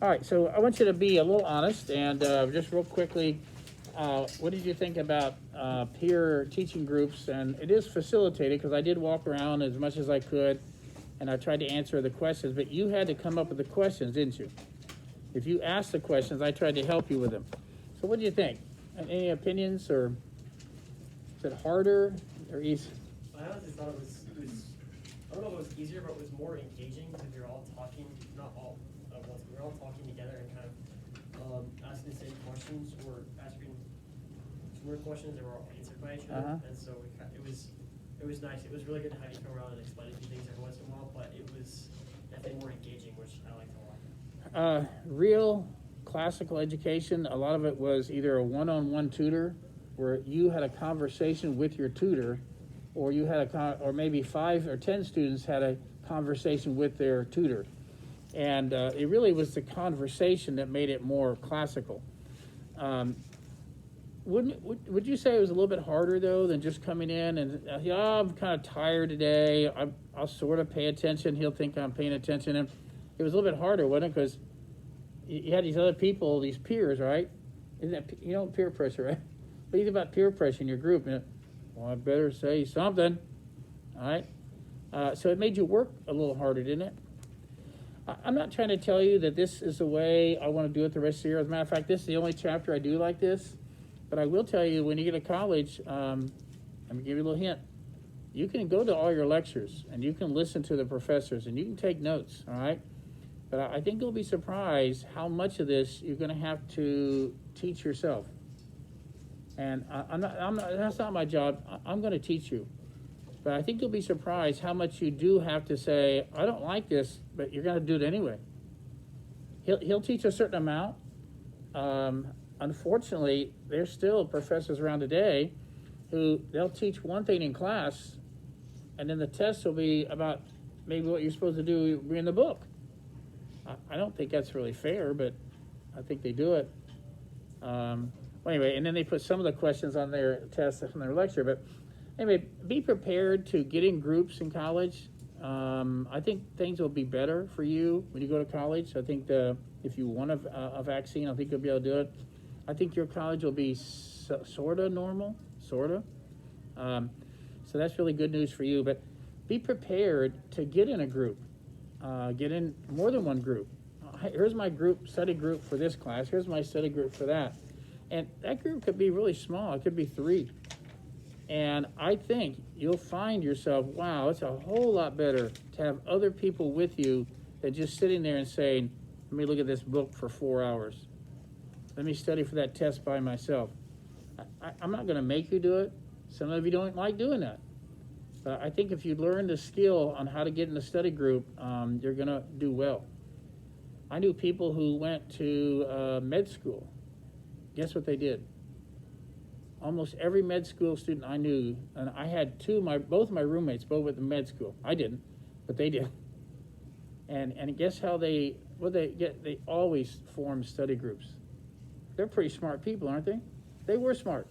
All right, so I want you to be a little honest and just real quickly, what did you think about peer teaching groups? And it is facilitated because I did walk around as much as I could and I tried to answer the questions, but you had to come up with the questions, didn't you? If you asked the questions, I tried to help you with them. So what do you think? Any opinions, or is it harder or easy? I honestly thought I don't know if it was easier, but it was more engaging because you're all talking, not all at once, we're all talking together and kind of asking the same questions or asking similar questions that were all answered by each other. And so it was nice. It was really good to have you come around and explain a few things every once in a while, but it was definitely more engaging, which I liked a lot. Real classical education, a lot of it was either a one-on-one tutor where you had a conversation with your tutor, or you had or maybe 5 or 10 students had a conversation with their tutor. And it really was the conversation that made it more classical. Would you say it was a little bit harder, though, than just coming in and, I'm kind of tired today, I'll sort of pay attention, he'll think I'm paying attention. And it was a little bit harder, wasn't it? Because you had these other people, these peers, right? Isn't that, peer pressure, right? What do you think about peer pressure in your group? Well, I better say something, all right? So it made you work a little harder, didn't it? I'm not trying to tell you that this is the way I want to do it the rest of the year. As a matter of fact, this is the only chapter I do like this. But I will tell you, when you get to college, I'm going to give you a little hint. You can go to all your lectures, and you can listen to the professors, and you can take notes, all right? But I think you'll be surprised how much of this you're going to have to teach yourself. And I'm not, that's not my job. I'm going to teach you. But I think you'll be surprised how much you do have to say, I don't like this, but you're going to do it anyway. He'll teach a certain amount. Unfortunately, there's still professors around today who they'll teach one thing in class, and then the test will be about maybe what you're supposed to do in the book. I don't think that's really fair, but I think they do it. Anyway, and then they put some of the questions on their test from their lecture. But anyway, be prepared to get in groups in college. I think things will be better for you when you go to college. I think if you want a vaccine, I think you'll be able to do it. I think your college will be sort of normal, sort of. So that's really good news for you. But be prepared to get in a group. Get in more than one group. Here's my study group for this class. Here's my study group for that. And that group could be really small. It could be 3. And I think you'll find yourself, wow, it's a whole lot better to have other people with you than just sitting there and saying, let me look at this book for 4 hours. Let me study for that test by myself. I'm not going to make you do it. Some of you don't like doing that. But I think if you learn the skill on how to get in the study group, you're going to do well. I knew people who went to med school. Guess what they did? Almost every med school student I knew, and I had both my roommates both went to med school. I didn't, but they did. And guess how they get? They always form study groups. They're pretty smart people, aren't they? They were smart,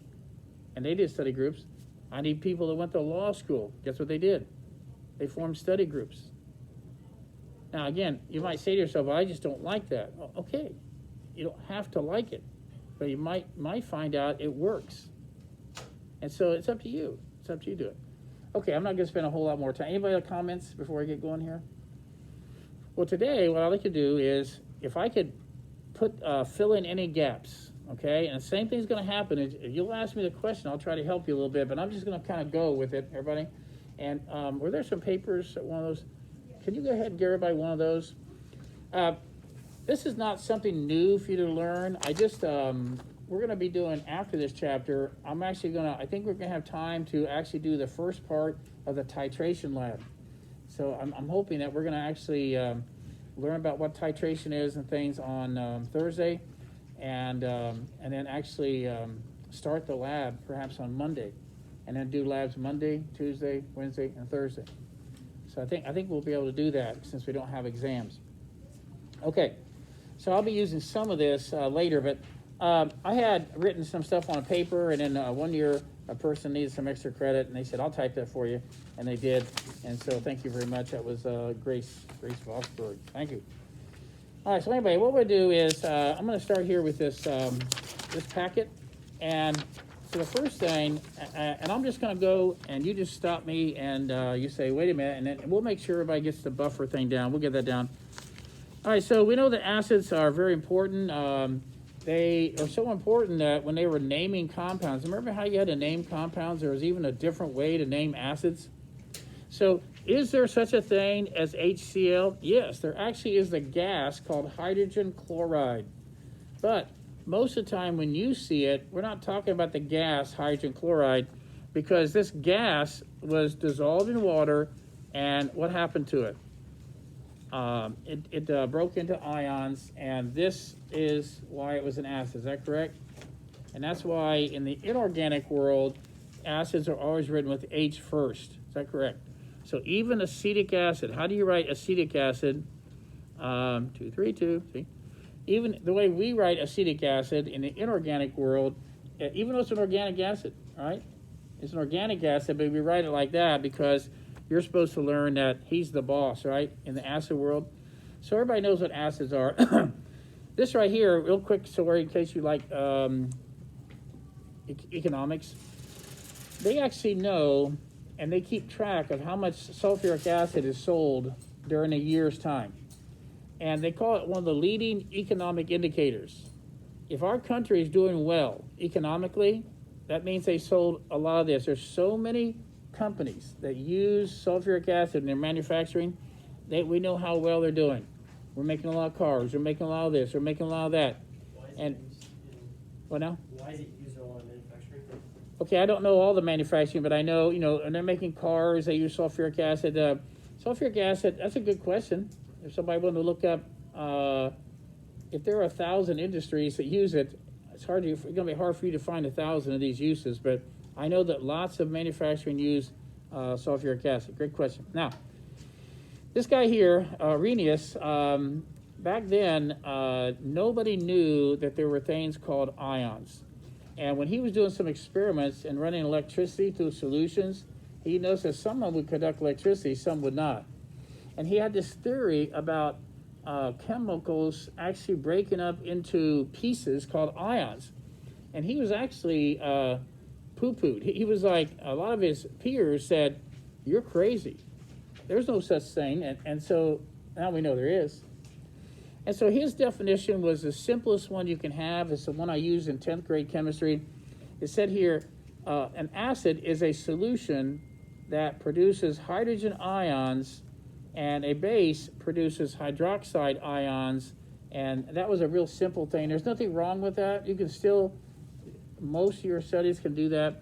and they did study groups. I need people that went to law school. Guess what they did? They formed study groups. Now, again, you might say to yourself, well, I just don't like that. Well, okay, you don't have to like it, but you might find out it works. And so it's up to you. It's up to you to do it. Okay, I'm not going to spend a whole lot more time. Anybody have comments before I get going here? Well, today, what I'd like to do is, if I could fill in any gaps, okay? And the same thing's going to happen. If you'll ask me the question, I'll try to help you a little bit, but I'm just going to kind of go with it, everybody. And were there some papers, one of those? Can you go ahead and give everybody one of those? This is not something new for you to learn. We're going to be doing, after this chapter, I think we're going to have time to actually do the first part of the titration lab. So I'm hoping that we're going to actually learn about what titration is and things on Thursday, and then actually start the lab perhaps on Monday, and then do labs Monday, Tuesday, Wednesday, and Thursday. So I think we'll be able to do that since we don't have exams. Okay, so I'll be using some of this later, but I had written some stuff on a paper, and then one year a person needed some extra credit, and they said, I'll type that for you, and they did. And so thank you very much. That was Grace Vosberg. Thank you. All right, so anyway, what we'll do is I'm going to start here with this this packet, and so the first thing, and I'm just going to go, and you just stop me, and you say, wait a minute, and then we'll make sure everybody gets the buffer thing down. We'll get that down. All right, so we know that acids are very important. They are so important that when they were naming compounds, remember how you had to name compounds? There was even a different way to name acids. So is there such a thing as HCl? Yes, there actually is a gas called hydrogen chloride. But most of the time when you see it, we're not talking about the gas hydrogen chloride, because this gas was dissolved in water, and what happened to it? It broke into ions, and this is why it was an acid. Is that correct? And that's why in the inorganic world, acids are always written with H first. Is that correct? So even acetic acid, how do you write acetic acid? 2, 3, 2, see? Even the way we write acetic acid in the inorganic world, even though it's an organic acid, right? It's an organic acid, but we write it like that because you're supposed to learn that he's the boss, right, in the acid world. So everybody knows what acids are. This right here, real quick story in case you like economics. They actually know, and they keep track of how much sulfuric acid is sold during a year's time. And they call it one of the leading economic indicators. If our country is doing well economically, that means they sold a lot of this. There's so many companies that use sulfuric acid in their manufacturing, we know how well they're doing. We're making a lot of cars, we're making a lot of this, we're making a lot of that. Why is And it used in, what now? why is it used in a lot of manufacturing? Okay, I don't know all the manufacturing, but I know, and they're making cars, they use sulfuric acid. Sulfuric acid, that's a good question. If somebody wanted to look up, if there are 1,000 industries that use it, it's going to be hard for you to find 1,000 of these uses, but I know that lots of manufacturing use sulfuric acid. Great question. Now, this guy here, Arrhenius, back then, nobody knew that there were things called ions. And when he was doing some experiments and running electricity through solutions, he noticed that some of them would conduct electricity, some would not. And he had this theory about chemicals actually breaking up into pieces called ions. And he was actually poo-pooed. He was like, a lot of his peers said, you're crazy. There's no such thing. And so now we know there is. And so his definition was the simplest one you can have. It's the one I used in 10th grade chemistry. It said here, an acid is a solution that produces hydrogen ions, and a base produces hydroxide ions. And that was a real simple thing. There's nothing wrong with that. You can still, most of your studies can do that.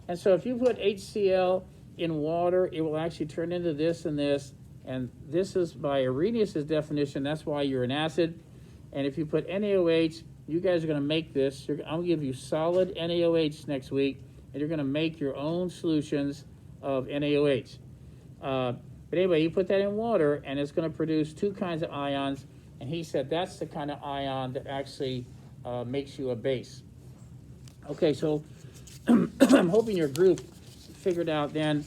And so if you put HCl in water, it will actually turn into this and this. And this is by Arrhenius' definition. That's why you're an acid. And if you put NaOH, you guys are going to make this. I'm going to give you solid NaOH next week, and you're going to make your own solutions of NaOH. But anyway, you put that in water, and it's going to produce two kinds of ions. And he said that's the kind of ion that actually makes you a base. Okay, so I'm hoping your group figured out then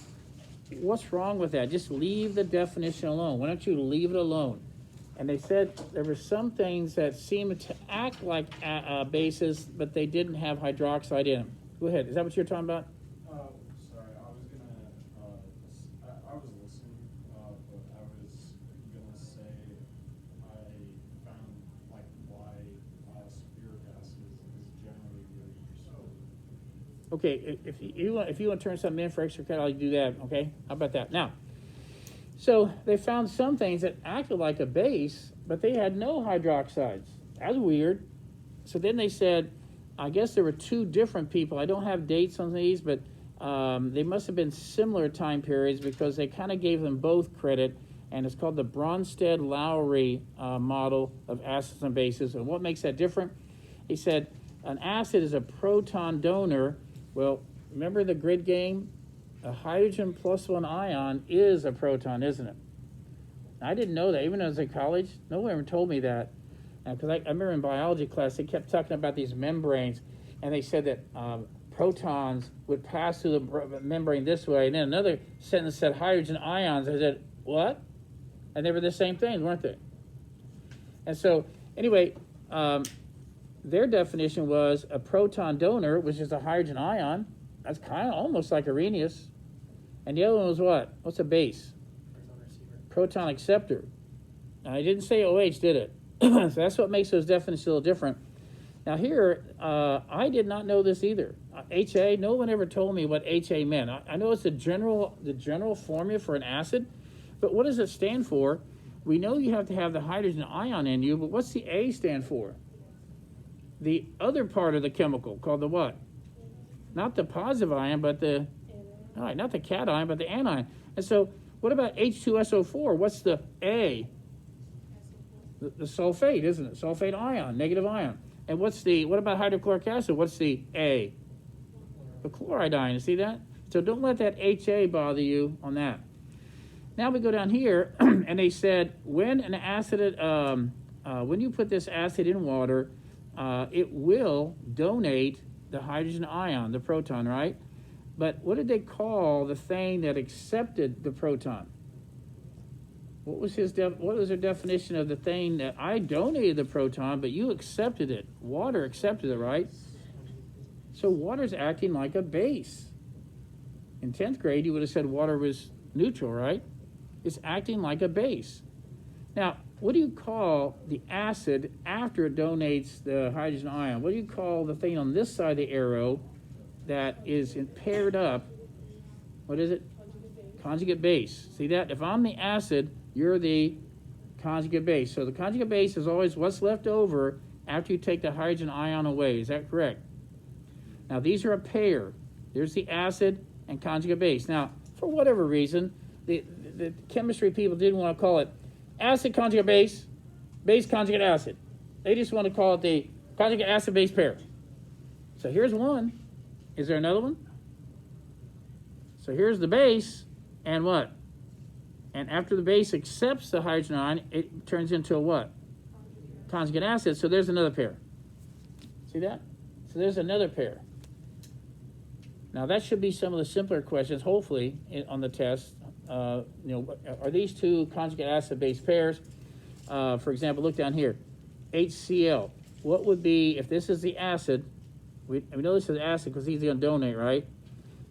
what's wrong with that. Just leave the definition alone. Why don't you leave it alone? And they said there were some things that seemed to act like bases, but they didn't have hydroxide in them. Go ahead. Is that what you're talking about? Sorry, I was listening, but I was gonna say I found like why sulfuric acid is generally really useful. Okay, if you want to turn something in for extra credit, I'll do that, okay? How about that? Now, so they found some things that acted like a base, but they had no hydroxides. That's weird. So then they said, I guess there were two different people. I don't have dates on these, but they must have been similar time periods because they kind of gave them both credit, and it's called the Bronsted-Lowry model of acids and bases. And what makes that different? He said, an acid is a proton donor. Well, remember the grid game? A hydrogen plus one ion is a proton, isn't it? I didn't know that. Even when I was in college, no one ever told me that. Because I remember in biology class, they kept talking about these membranes, and they said that protons would pass through the membrane this way. And then another sentence said hydrogen ions. I said, what? And they were the same things, weren't they? And so, anyway, their definition was a proton donor, which is a hydrogen ion. That's kind of almost like Arrhenius. And the other one was what? What's a base? Proton receiver. Proton acceptor. Now, I didn't say OH, did it? So that's what makes those definitions a little different. Now here, I did not know this either. HA, no one ever told me what HA meant. I know it's the general formula for an acid, but what does it stand for? We know you have to have the hydrogen ion in you, but what's the A stand for? The other part of the chemical called the what? Not the positive ion, but the, all right, not the cation, but the anion. And so what about H2SO4? What's the A? The sulfate, isn't it? Sulfate ion, negative ion. And what about hydrochloric acid? What's the A? The chloride ion, you see that? So don't let that HA bother you on that. Now we go down here, and they said when an acid, when you put this acid in water, it will donate the hydrogen ion, the proton, right? But what did they call the thing that accepted the proton? What was their definition of the thing that I donated the proton, but you accepted it? Water accepted it, right? So water's acting like a base. In 10th grade, you would have said water was neutral, right? It's acting like a base. Now, what do you call the acid after it donates the hydrogen ion? What do you call the thing on this side of the arrow that is paired up? What is it? Conjugate base. See that? If I'm the acid, you're the conjugate base. So the conjugate base is always what's left over after you take the hydrogen ion away. Is that correct? Now, these are a pair. There's the acid and conjugate base. Now, for whatever reason, the chemistry people didn't want to call it acid conjugate base, base conjugate acid. They just want to call it the conjugate acid base pair. So here's one. Is there another one? So here's the base, and what? And after the base accepts the hydrogen ion, it turns into a what? Conjugate acid. So there's another pair. See that? So there's another pair. Now that should be some of the simpler questions, hopefully, on the test. Are these two conjugate acid-base pairs? For example, look down here. HCl. What would be, if this is the acid, we know this is acid because he's going to donate, right?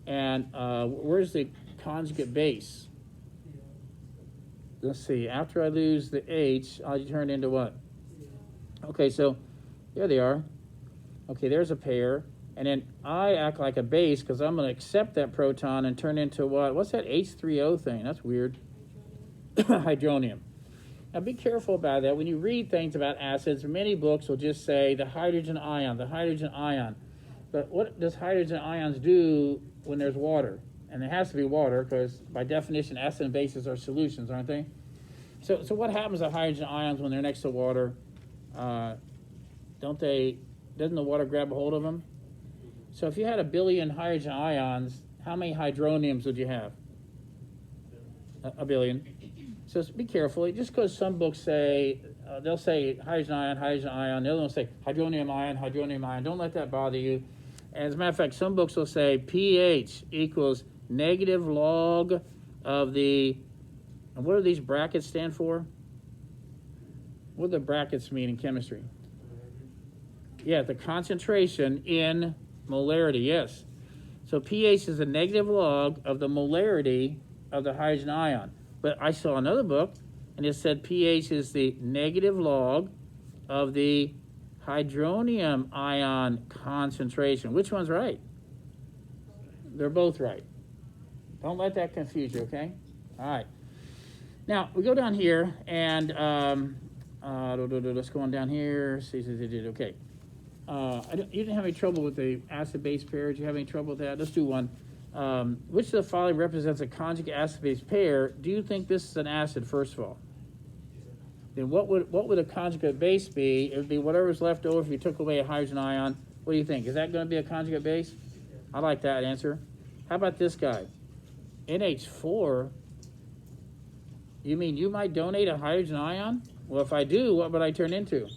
And where's the conjugate base? Let's see. After I lose the H, I'll turn into what? Okay, so there they are. Okay, there's a pair. And then I act like a base because I'm going to accept that proton and turn into what? What's that H3O thing? That's weird. Hydronium. Now be careful about that. When you read things about acids, many books will just say the hydrogen ion, the hydrogen ion. But what does hydrogen ions do when there's water? And it has to be water because by definition, acid and bases are solutions, aren't they? So what happens to hydrogen ions when they're next to water? Doesn't the water grab a hold of them? So if you had 1 billion hydrogen ions, how many hydroniums would you have? 1 billion. So be careful. Just because some books say, they'll say hydrogen ion, the other one will say hydronium ion. Don't let that bother you. As a matter of fact, some books will say pH equals negative log of the, and what do these brackets stand for? What do the brackets mean in chemistry? Yeah, the concentration in molarity, yes. So pH is a negative log of the molarity of the hydrogen ion. But I saw another book, and it said pH is the negative log of the hydronium ion concentration. Which one's right? They're both right. Don't let that confuse you, okay? All right. Now, we go down here, and let's go on down here. Okay. You didn't have any trouble with the acid-base pair. Did you have any trouble with that? Let's do one. Which of the following represents a conjugate acid-base pair? Do you think this is an acid, first of all? Then what would a conjugate base be? It would be whatever's left over if you took away a hydrogen ion. What do you think? Is that going to be a conjugate base? I like that answer. How about this guy? NH4. You mean you might donate a hydrogen ion? Well, if I do, what would I turn into?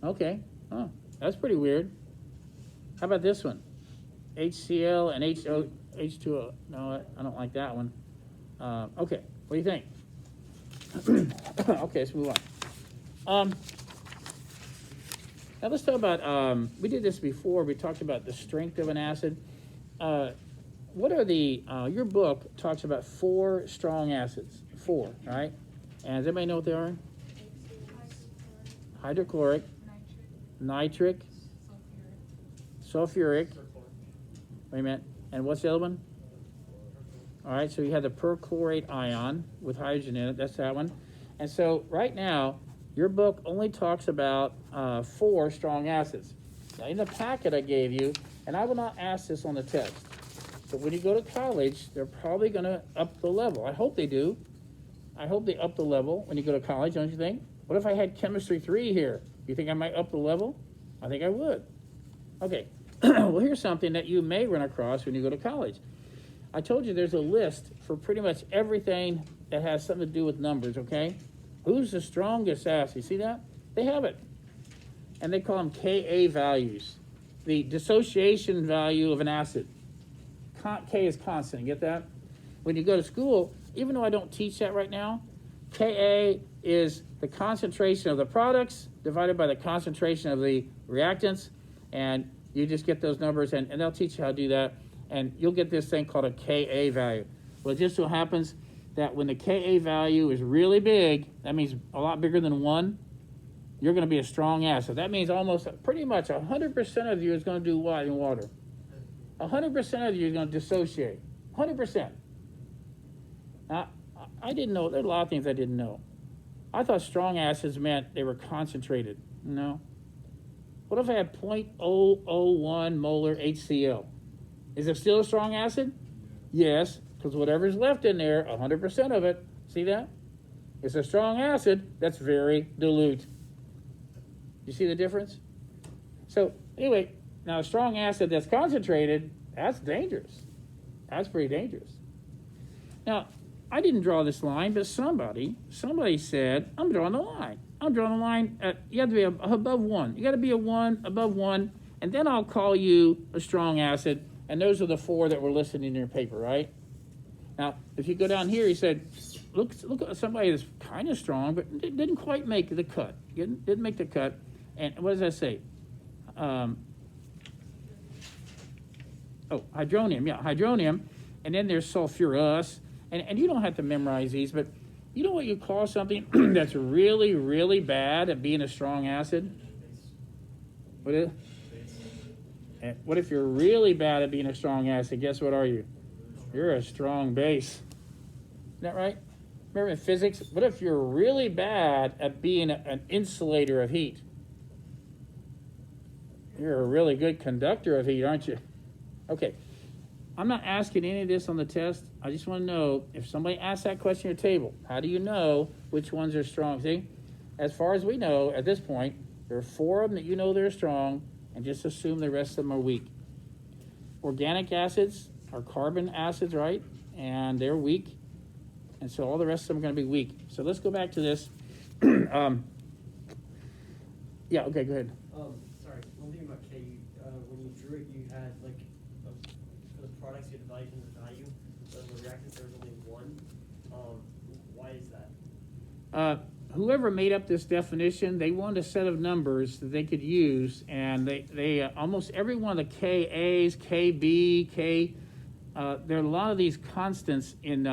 Okay. Oh, that's pretty weird. How about this one? HCl and H2O. No, I don't like that one. Okay, what do you think? Okay, let's move on. Now let's talk about, we did this before, we talked about the strength of an acid. What are your book talks about 4 strong acids, 4, right? And does anybody know what they are? Hydrochloric, nitric, sulfuric, wait a minute, and what's the other one? All right, so you have the perchlorate ion with hydrogen in it, that's that one. And so right now, your book only talks about 4 strong acids. Now in the packet I gave you, and I will not ask this on the test, but when you go to college, they're probably gonna up the level. I hope they do. I hope they up the level when you go to college, don't you think? What if I had chemistry 3 here? You think I might up the level? I think I would. Okay, well here's something that you may run across when you go to college. I told you there's a list for pretty much everything that has something to do with numbers, okay? Who's the strongest acid? You see that? They have it. And they call them Ka values. The dissociation value of an acid. K is constant, get that? When you go to school, even though I don't teach that right now, Ka is the concentration of the products divided by the concentration of the reactants, and you just get those numbers, and they'll teach you how to do that, and you'll get this thing called a Ka value. Well, it just so happens that when the Ka value is really big, that means a lot bigger than 1, you're going to be a strong acid. That means almost pretty much 100% of you is going to do what in water? 100% of you is going to dissociate. 100%. Now, I didn't know. There are a lot of things I didn't know. I thought strong acids meant they were concentrated. No. What if I had 0.001 molar HCl? Is it still a strong acid? Yes, because whatever's left in there, 100% of it, see that? It's a strong acid that's very dilute. You see the difference? So anyway, now a strong acid that's concentrated, that's dangerous. That's pretty dangerous. Now, I didn't draw this line, but somebody said, I'm drawing the line. I'm drawing the line at, you have to be above 1. You got to be a 1, above 1, and then I'll call you a strong acid, and those are the 4 that were listed in your paper, right? Now, if you go down here, he said, look at somebody that's kind of strong, but didn't quite make the cut. Didn't make the cut. And what does that say? Hydronium, yeah, hydronium. And then there's sulfurous. And you don't have to memorize these, but you know what you call something that's really, really bad at being a strong acid? What is it? What if you're really bad at being a strong acid? Guess what are you? You're a strong base. Isn't that right? Remember in physics, what if you're really bad at being an insulator of heat? You're a really good conductor of heat, aren't you? Okay. I'm not asking any of this on the test. I just want to know, if somebody asks that question at your table, how do you know which ones are strong? See, as far as we know at this point, there are 4 of them that you know they're strong, and just assume the rest of them are weak. Organic acids are carbon acids, right? And they're weak. And so all the rest of them are going to be weak. So let's go back to this. Yeah, okay, go ahead. Sorry, one thing about K, when you drew it, you had like, for the products, you had the value and the value. But the reactants, there was only 1. Why is that? Whoever made up this definition, they wanted a set of numbers that they could use, and they almost every one of the Kas, Kb, K, there are a lot of these constants in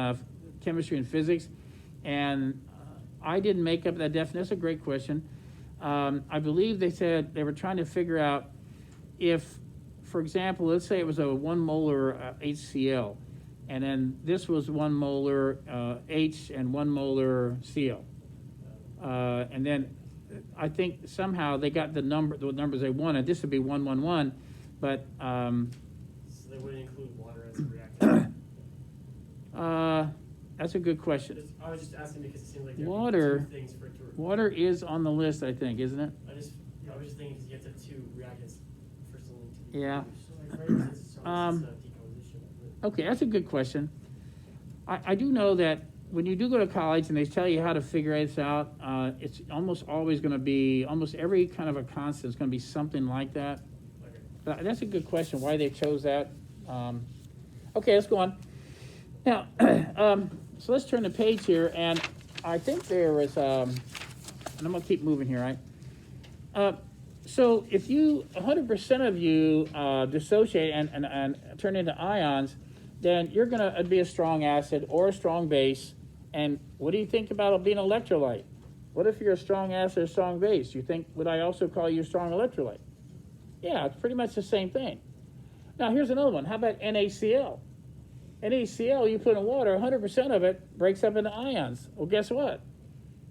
chemistry and physics, and I didn't make up that definition. That's a great question. I believe they said they were trying to figure out if, for example, let's say it was a 1 molar HCl, and then this was 1 molar H and 1 molar Cl. And then I think somehow they got the numbers they wanted. This would be 111, but So they wouldn't include water as a reactant? that's a good question. I was just asking because it seems like there Water- are 2 things for it to Water is on the list, I think, isn't it? I was just thinking because you have to have 2 reactants for something to be Yeah. produced. So decomposition. Okay, that's a good question. I do know that when you do go to college and they tell you how to figure this out, it's almost always going to be, almost every kind of a constant is going to be something like that. Okay. But that's a good question, why they chose that. Okay, let's go on. Now, so let's turn the page here, and I think there was, and I'm going to keep moving here, right? So if you, 100% of you dissociate and turn into ions, then you're going to be a strong acid or a strong base. And what do you think about being an electrolyte? What if you're a strong acid or strong base? You think, would I also call you a strong electrolyte? Yeah, it's pretty much the same thing. Now, here's another one. How about NaCl? NaCl, you put in water, 100% of it breaks up into ions. Well, guess what?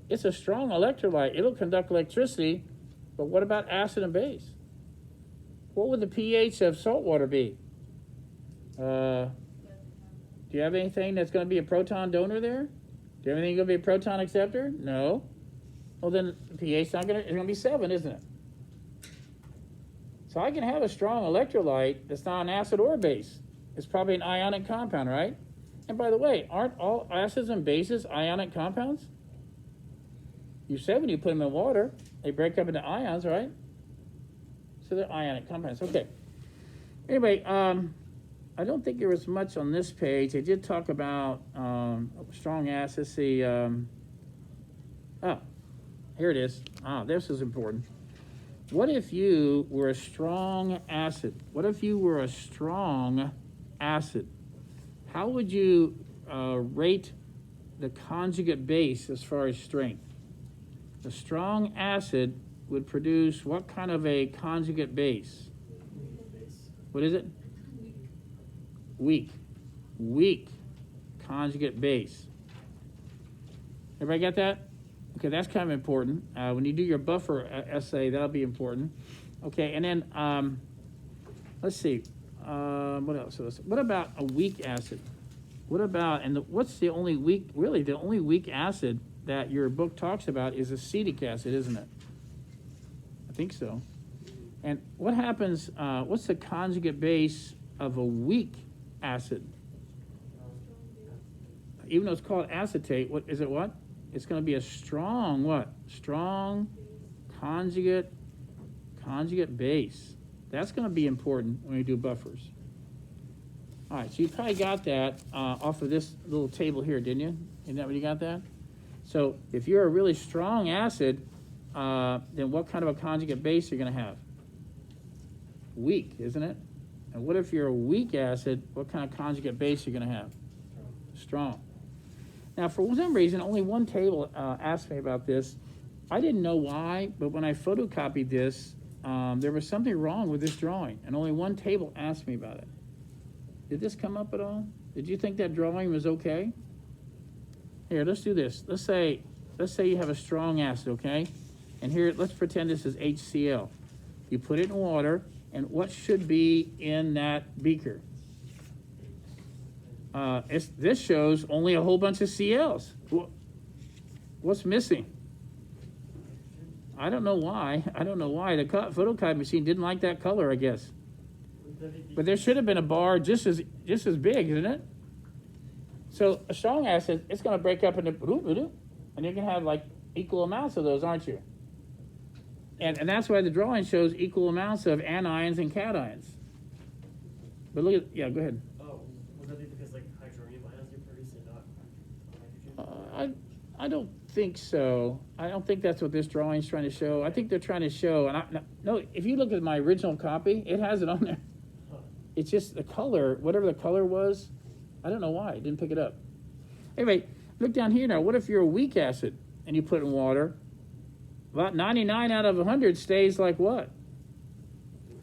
It's a strong electrolyte. It'll conduct electricity, but what about acid and base? What would the pH of salt water be? Do you have anything that's going to be a proton donor there? Do you have anything going to be a proton acceptor? No. Well, then the pH it's going to be 7, isn't it? So I can have a strong electrolyte that's not an acid or a base. It's probably an ionic compound, right? And by the way, aren't all acids and bases ionic compounds? You said when you put them in water, they break up into ions, right? So they're ionic compounds. Okay. Anyway, I don't think there was much on this page. They did talk about strong acids. Here it is. This is important. What if you were a strong acid? What if you were a strong acid? How would you rate the conjugate base as far as strength? A strong acid would produce what kind of a conjugate base? What is it? Weak. Weak conjugate base. Everybody got that? Okay, that's kind of important. When you do your buffer essay, that'll be important. Okay, and then let's see. What else? What about a weak acid? What about, what's the only weak, really the only weak acid that your book talks about is acetic acid, isn't it? I think so. And what happens, what's the conjugate base of a weak acid? Even though it's called acetate, what is it? What? It's going to be a strong what? Strong conjugate base. That's going to be important when we do buffers. All right, so you probably got that off of this little table here, didn't you? Isn't that what you got that? So if you're a really strong acid, then what kind of a conjugate base you're going to have? Weak, isn't it? And what if you're a weak acid, what kind of conjugate base you're going to have? Strong. Now, for some reason, only one table asked me about this. I didn't know why, but when I photocopied this, there was something wrong with this drawing, and only one table asked me about it. Did this come up at all? Did you think that drawing was okay? Here, let's do this. Let's say you have a strong acid, okay? And here, let's pretend this is HCl. You put it in water, and what should be in that beaker? This shows only a whole bunch of CLs. What's missing? I don't know why. The photocopy machine didn't like that color, I guess. But there should have been a bar just as big, isn't it? So a strong acid, it's going to break up into, and you're going to have like equal amounts of those, aren't you? And that's why the drawing shows equal amounts of anions and cations. But look at, yeah, go ahead. Oh, would that be because like hydronium ions are produced and not hydrogen? I don't think so. I don't think that's what this drawing is trying to show. I think they're trying to show, no, if you look at my original copy, it has it on there. Huh. It's just the color, whatever the color was, I don't know why, it didn't pick it up. Anyway, look down here now. What if you're a weak acid and you put it in water? About 99 out of 100 stays like what?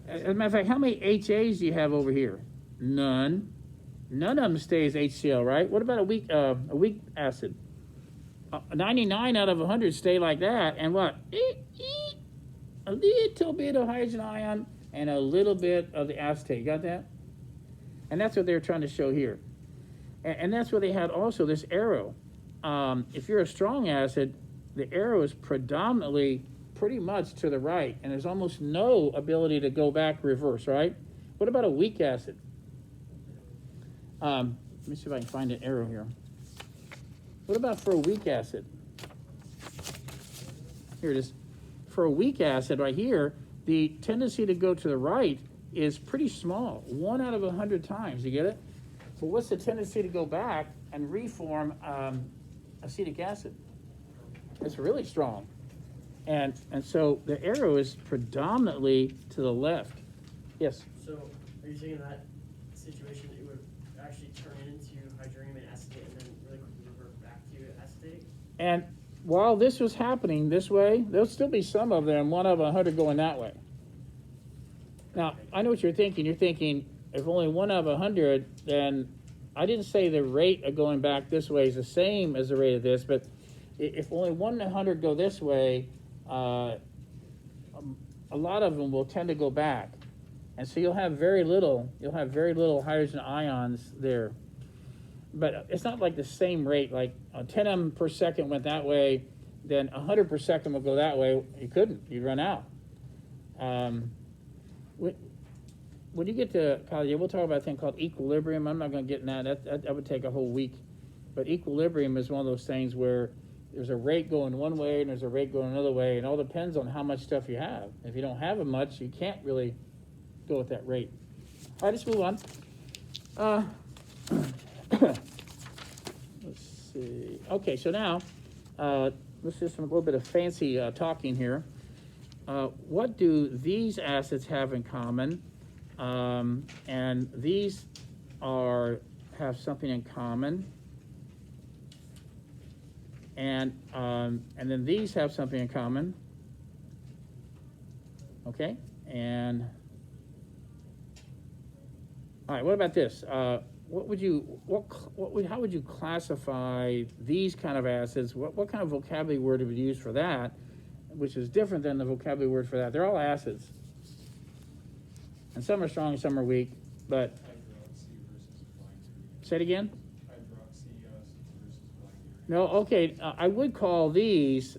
As a matter of fact, how many HAs do you have over here? None. None of them stays HCl, right? What about a weak acid? 99 out of 100 stay like that, and what? A little bit of hydrogen ion and a little bit of the acetate. Got that? And that's what they're trying to show here. And that's where they had also this arrow. If you're a strong acid, the arrow is predominantly pretty much to the right, and there's almost no ability to go back reverse, right? What about a weak acid? Let me see if I can find an arrow here. What about for a weak acid? Here it is. For a weak acid right here, the tendency to go to the right is pretty small, 1 out of 100 times. You get it? But what's the tendency to go back and reform acetic acid? It's really strong. And so the arrow is predominantly to the left. Yes? So, are you saying in that situation it would actually turn into hydronium and acetate and then really quickly revert back to acetate? And while this was happening this way, there'll still be some of them, 1 of 100 going that way. Now, I know what you're thinking. You're thinking, if only 1 of 100, then I didn't say the rate of going back this way is the same as the rate of this, but if only 1 in 100 go this way, a lot of them will tend to go back. And so you'll have very little hydrogen ions there. But it's not like the same rate, like 10 of them per second went that way, then 100 per second will go that way. You couldn't, you'd run out. When you get to college, we'll talk about a thing called equilibrium. I'm not going to get in that would take a whole week. But equilibrium is one of those things where there's a rate going one way and there's a rate going another way, and it all depends on how much stuff you have. If you don't have much, you can't really go with that rate. All right, let's move on. Let's see. Okay, so now let's do a little bit of fancy talking here. What do these acids have in common? And these have something in common. And then these have something in common. Okay, and all right. What about this? How would you classify these kind of acids? What kind of vocabulary word would you use for that, which is different than the vocabulary word for that? They're all acids, and some are strong, some are weak. But Hydroxy versus black. say it again. Hydroxy acids versus black. No, okay. I would call these.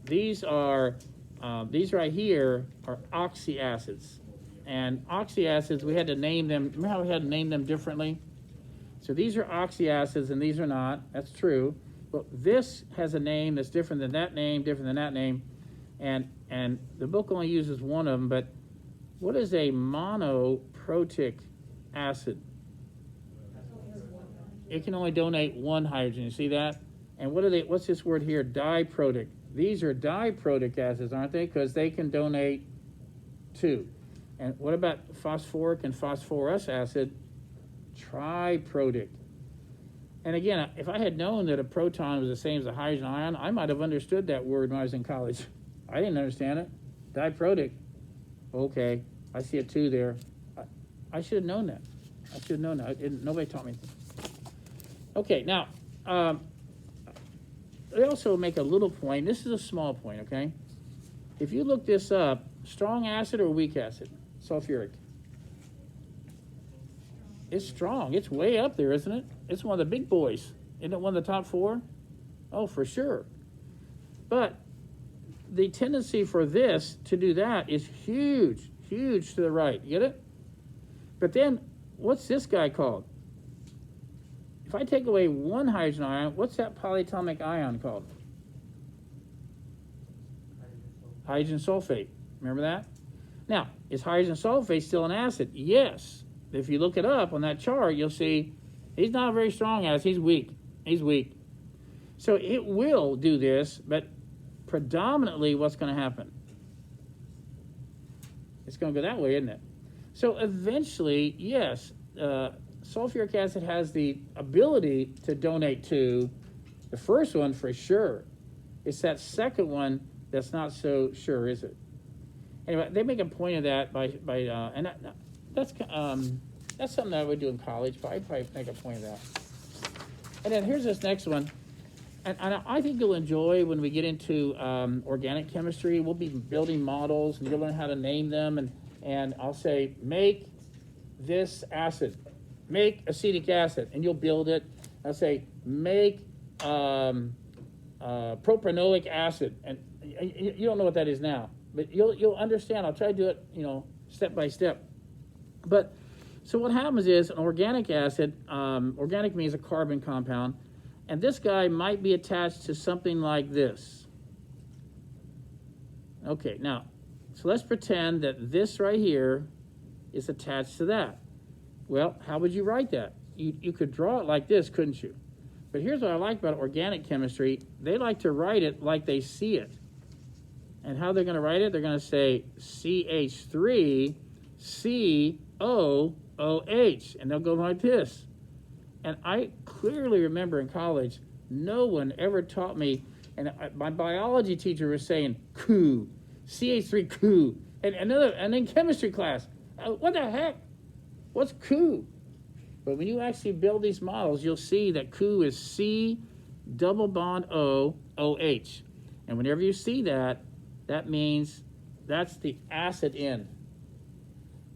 These right here are oxyacids, and oxyacids we had to name them. Remember how we had to name them differently? So these are oxyacids, and these are not. That's true. But this has a name that's different than that name, different than that name, and the book only uses one of them. But what is a monoprotic acid? It can only donate 1 hydrogen. You see that? And what's this word here? Diprotic. These are diprotic acids, aren't they? Because they can donate 2. And what about phosphoric and phosphorus acid? Triprotic. And again, if I had known that a proton was the same as a hydrogen ion, I might have understood that word when I was in college. I didn't understand it. Diprotic. Okay, I see a 2 there. I should have known that. I should have known that. Nobody taught me. Okay, now, they also make a little point. This is a small point, okay? If you look this up, strong acid or weak acid? Sulfuric. It's strong. It's way up there, isn't it? It's one of the big boys. Isn't it one of the top 4? Oh, for sure. But the tendency for this to do that is huge, huge to the right. You get it? But then, what's this guy called? If I take away 1 hydrogen ion, what's that polyatomic ion called? Hydrogen sulfate. Remember that? Now, is hydrogen sulfate still an acid? Yes. If you look it up on that chart, you'll see he's not a very strong acid. He's weak. He's weak. So it will do this, but predominantly what's going to happen? It's going to go that way, isn't it? So eventually, yes, sulfuric acid has the ability to donate to the first one for sure. It's that second one that's not so sure, is it? Anyway, they make a point of that and that's something that I would do in college, but I'd probably make a point of that. And then here's this next one. And I think you'll enjoy when we get into organic chemistry. We'll be building models, and you'll learn how to name them. And I'll say, make this acid. Make acetic acid, and you'll build it. I'll say, make propanoic acid. And you don't know what that is now, but you'll understand. I'll try to do it, step by step. But so what happens is an organic acid, organic means a carbon compound, and this guy might be attached to something like this. Okay, now, so let's pretend that this right here is attached to that. Well, how would you write that? You could draw it like this, couldn't you? But here's what I like about organic chemistry. They like to write it like they see it. And how they're going to write it? They're going to say CH3COOH, and they'll go like this. And I clearly remember in college, no one ever taught me, and my biology teacher was saying COO, CH3 COO, and in chemistry class, what the heck? What's COO? But when you actually build these models, you'll see that COO is C double bond O OH. And whenever you see that, that means that's the acid end.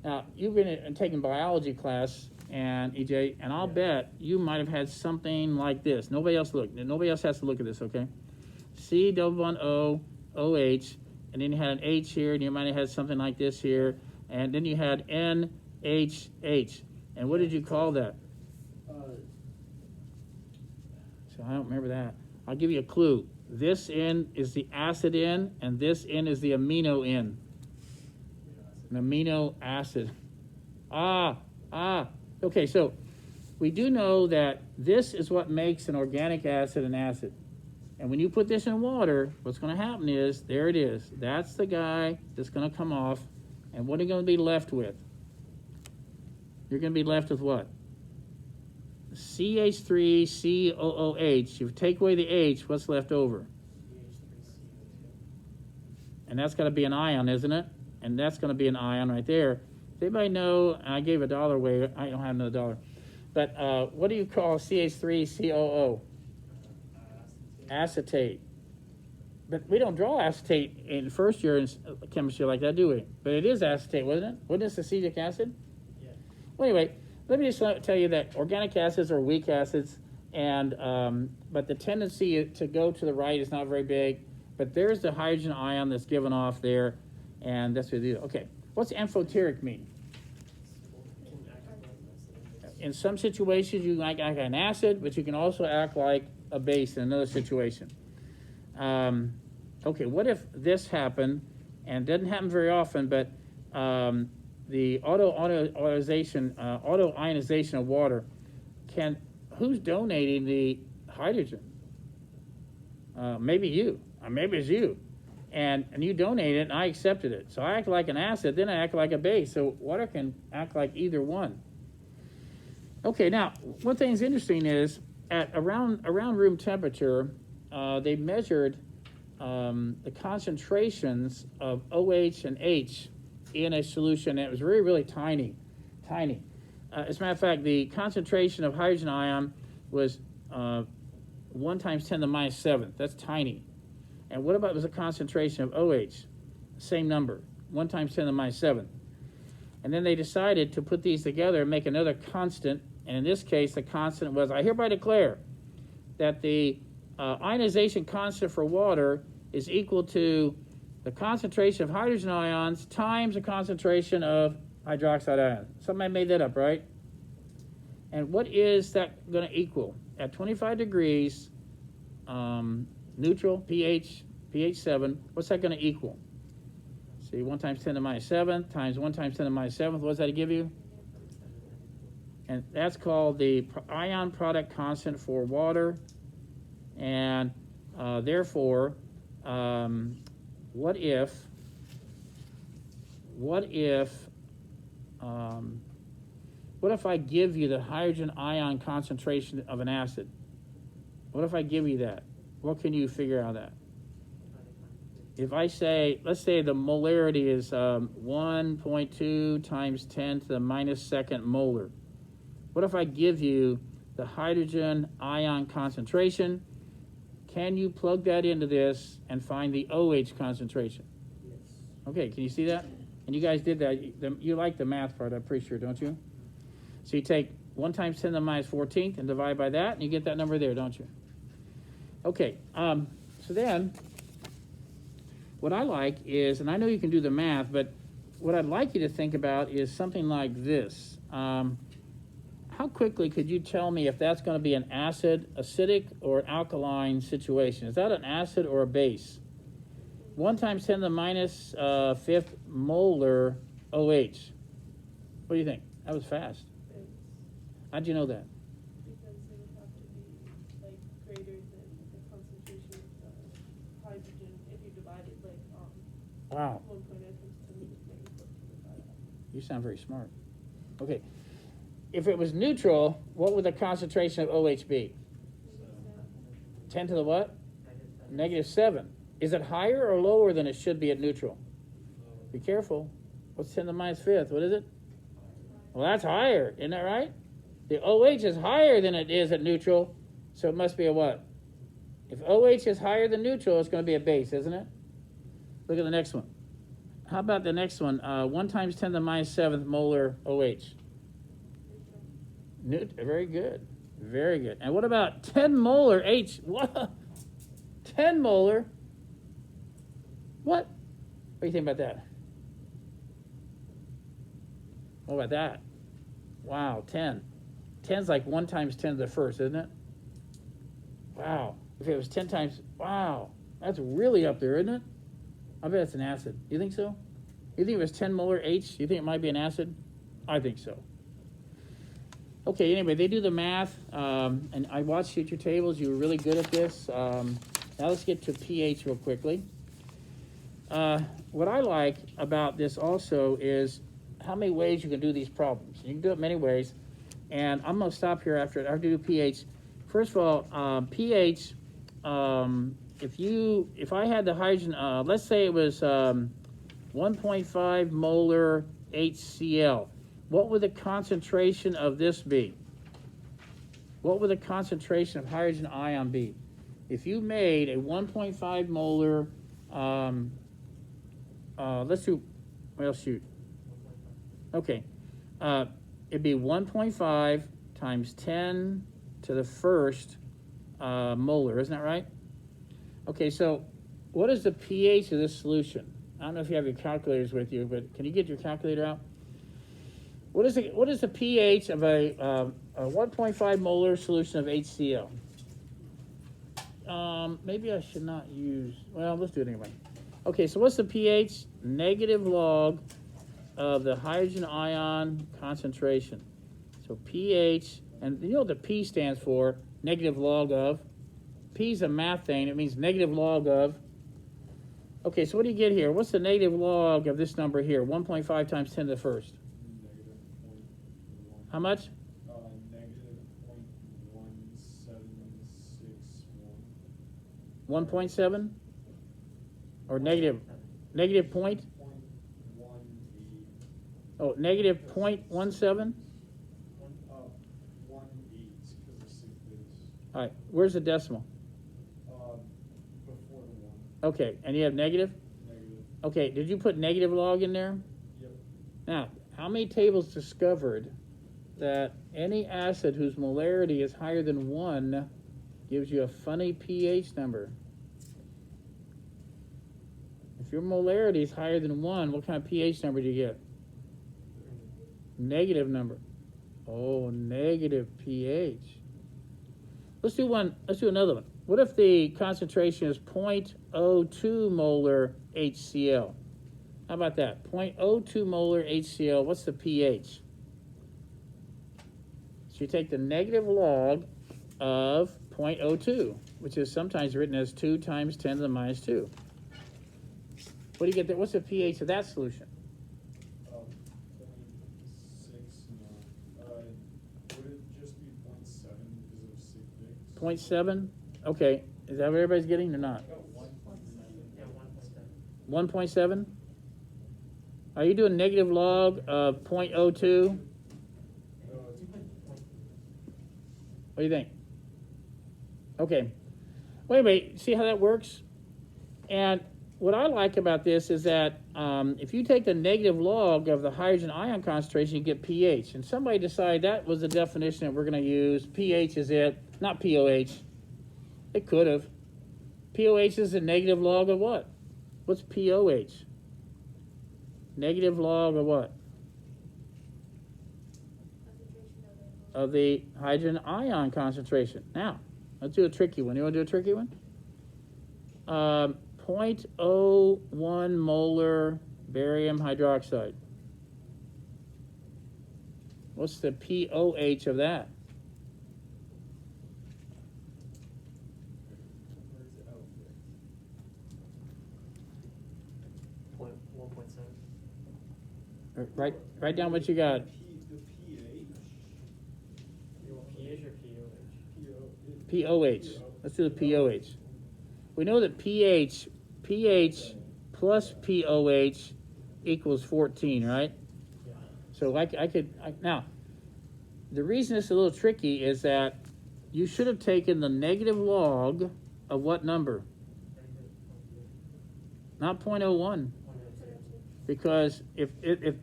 Now, you've been taking biology class, and EJ, and I'll bet you might have had something like this. Nobody else has to look at this, okay? C double bond O OH, and then you had an H here, and you might have had something like this here, and then you had NHH. And what did you call that? So I don't remember that. I'll give you a clue. This end is the acid end, and this end is the amino end. An amino acid. Okay, so we do know that this is what makes an organic acid an acid. And when you put this in water, what's going to happen is, there it is. That's the guy that's going to come off. And what are you going to be left with? You're going to be left with what? CH3COOH. If you take away the H, what's left over? And that's got to be an ion, isn't it? And that's going to be an ion right there. Does anybody know? I gave $1 away. I don't have another $1. But what do you call CH3COO? Acetate. But we don't draw acetate in first year in chemistry like that, do we? But it is acetate, wasn't it? Wasn't this acetic acid? Yeah. Well, anyway, let me just tell you that organic acids are weak acids, and but the tendency to go to the right is not very big. But there's the hydrogen ion that's given off there, and that's what they do. Okay, what's amphoteric mean? In some situations, you can act like an acid, but you can also act like a base in another situation. Okay, what if this happened, and it doesn't happen very often, but the autoionization of water, who's donating the hydrogen? Maybe you, or maybe it's you. And you donated it, and I accepted it. So I act like an acid, then I act like a base. So water can act like either one. Okay, now, one thing that's interesting is, at around room temperature, they measured the concentrations of OH and H in a solution, and it was really, really tiny. As a matter of fact, the concentration of hydrogen ion was 1 times 10 to the minus 7th. That's tiny. And what about the concentration of OH? Same number, 1 times 10 to the minus 7th. And then they decided to put these together and make another constant, and in this case, the constant was, I hereby declare that the ionization constant for water is equal to the concentration of hydrogen ions times the concentration of hydroxide ions. Somebody made that up, right? And what is that going to equal? At 25 degrees, neutral, pH 7, what's that going to equal? See, 1 times 10 to the minus 7th times 1 times 10 to the minus 7th, what does that give you? And that's called the ion product constant for water. And therefore, what if I give you the hydrogen ion concentration of an acid? What if I give you that? What can you figure out of that? If I say, let's say the molarity is 1.2 times 10 to the minus second molar. What if I give you the hydrogen ion concentration? Can you plug that into this and find the OH concentration? Yes. Okay, can you see that? And you guys did that. You like the math part, I'm pretty sure, don't you? So you take 1 times 10 to the minus 14th and divide by that, and you get that number there, don't you? Okay, so then what I like is, and I know you can do the math, but what I'd like you to think about is something like this. How quickly could you tell me if that's going to be an acid, acidic, or an alkaline situation? Is that an acid or a base? 1 times 10 to the minus 5th molar OH. What do you think? That was fast. How'd you know that? Because it would have to be greater than the concentration of hydrogen if you divide it Wow, 1.8 times 10 to the negative 14. you sound very smart. Okay, if it was neutral, what would the concentration of OH be? 10 to the what? Negative 7. Is it higher or lower than it should be at neutral? Be careful. What's 10 to the minus 5th? What is it? Well, that's higher. Isn't that right? The OH is higher than it is at neutral, so it must be a what? If OH is higher than neutral, it's going to be a base, isn't it? Look at the next one. How about the next one? 1 times 10 to the minus 7th molar OH. Very good. Very good. And what about 10 molar H? What? 10 molar? What? What do you think about that? What about that? Wow, 10. 10's like 1 times 10 to the first, isn't it? Wow. If it was 10 times, wow. That's really up there, isn't it? I bet it's an acid. You think so? You think it was 10 molar H? You think it might be an acid? I think so. Okay, anyway, they do the math, and I watched you at your tables. You were really good at this. Now let's get to pH real quickly. What I like about this also is how many ways you can do these problems. You can do it many ways, and I'm going to stop here after I do pH. First of all, pH, if I had the hydrogen, let's say it was 1.5 molar HCl, what would the concentration of this be? What would the concentration of hydrogen ion be? If you made a 1.5 molar, let's do, well, shoot. Okay, it'd be 1.5 times 10 to the first molar, isn't that right? Okay, so what is the pH of this solution? I don't know if you have your calculators with you, but can you get your calculator out? What is the pH of a 1.5 molar solution of HCl? Maybe I should not use, well, let's do it anyway. Okay, so what's the pH? Negative log of the hydrogen ion concentration. So pH, and you know what the P stands for? Negative log of. P is a math thing. It means negative log of. Okay, so what do you get here? What's the negative log of this number here? 1.5 times 10 to the first. Negative 0.1. How much? Negative 0.1761. 1.7? Or negative point? 0.18. Oh, negative 0.17? 1.8 because of 6 days. All right, where's the decimal? Before the 1. Okay, and you have negative? Negative. Okay, did you put negative log in there? Yep. Now, how many tables discovered that any acid whose molarity is higher than 1 gives you a funny pH number? If your molarity is higher than 1, what kind of pH number do you get? Negative number. Oh, negative pH. Let's do another one. What if the concentration is 0.02 molar HCl? How about that? 0.02 molar HCl, what's the pH? So you take the negative log of 0.02, which is sometimes written as 2 times 10 to the minus 2. What do you get there? What's the pH of that solution? 0.6, no. Would it just be 0.7 because of 6 days? 0.7? Okay. Is that what everybody's getting or not? Yeah, 1.7. 1.7? Are you doing negative log of 0.02? What do you think? Okay. Well, anyway, see how that works? And what I like about this is that if you take the negative log of the hydrogen ion concentration, you get pH. And somebody decided that was the definition that we're going to use. pH is it, not POH. It could have. POH is the negative log of what? What's POH? Negative log of what? Of the hydrogen ion concentration. Now, let's do a tricky one. You want to do a tricky one? 0.01 molar barium hydroxide. What's the POH of that? Write down what you got. The pH. You want pH or POH? POH. Let's do the POH. We know that pH plus POH equals 14, right? Yeah. So now, the reason it's a little tricky is that you should have taken the negative log of what number? Not 0.01. Because if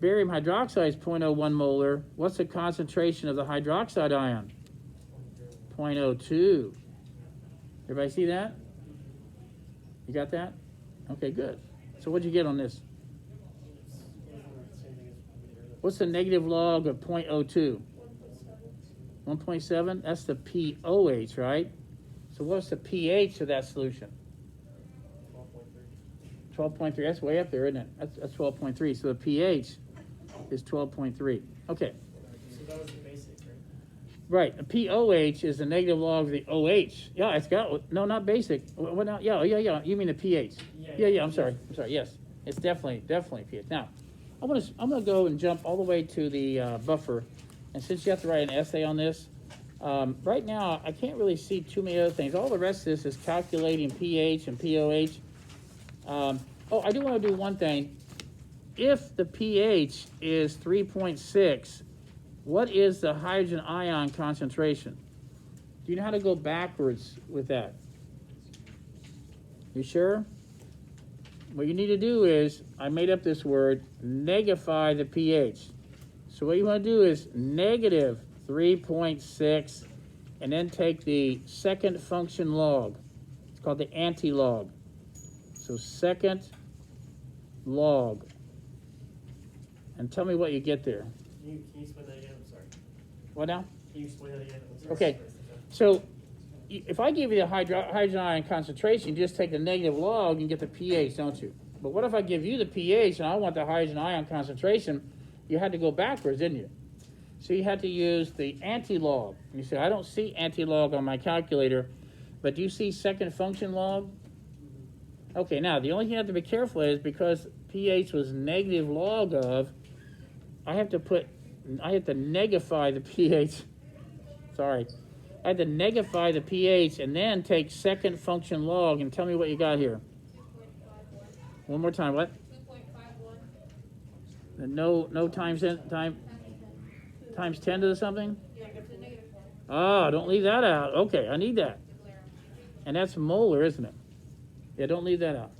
barium hydroxide is 0.01 molar, what's the concentration of the hydroxide ion? 0.02. Everybody see that? You got that? Okay, good. So what'd you get on this? What's the negative log of 0.02? 1.7? That's the POH, right? So what's the pH of that solution? 12.3. That's way up there, isn't it? That's 12.3. So the pH is 12.3. Okay. So that was the basic, right? Right. The POH is the negative log of the OH. Yeah, it's got no, not basic. What now? Yeah. You mean the pH? Yeah. I'm sorry. Yes, it's definitely pH. Now, I'm gonna go and jump all the way to the buffer, and since you have to write an essay on this, right now I can't really see too many other things. All the rest of this is calculating pH and POH. I do want to do one thing. If the pH is 3.6, what is the hydrogen ion concentration? Do you know how to go backwards with that? You sure? What you need to do is, I made up this word, negify the pH. So what you want to do is negative 3.6, and then take the second function log. It's called the anti-log. So second log. And tell me what you get there. Can you explain that again? I'm sorry. What now? Can you explain that again? I'm sorry. Okay. So if I give you the hydrogen ion concentration, you just take the negative log and get the pH, don't you? But what if I give you the pH and I want the hydrogen ion concentration? You had to go backwards, didn't you? So you had to use the anti-log. You say, I don't see anti-log on my calculator, but do you see second function log? Okay, now the only thing you have to be careful is because pH was negative log of, I have to negify the pH. Sorry. I had to negify the pH and then take second function log and tell me what you got here. 2.51. One more time, what? 2.51. No times 10 times 10 to the something? Yeah, go to the negative one. Ah, don't leave that out. Okay, I need that. Declare. And that's molar, isn't it? Yeah, don't leave that out.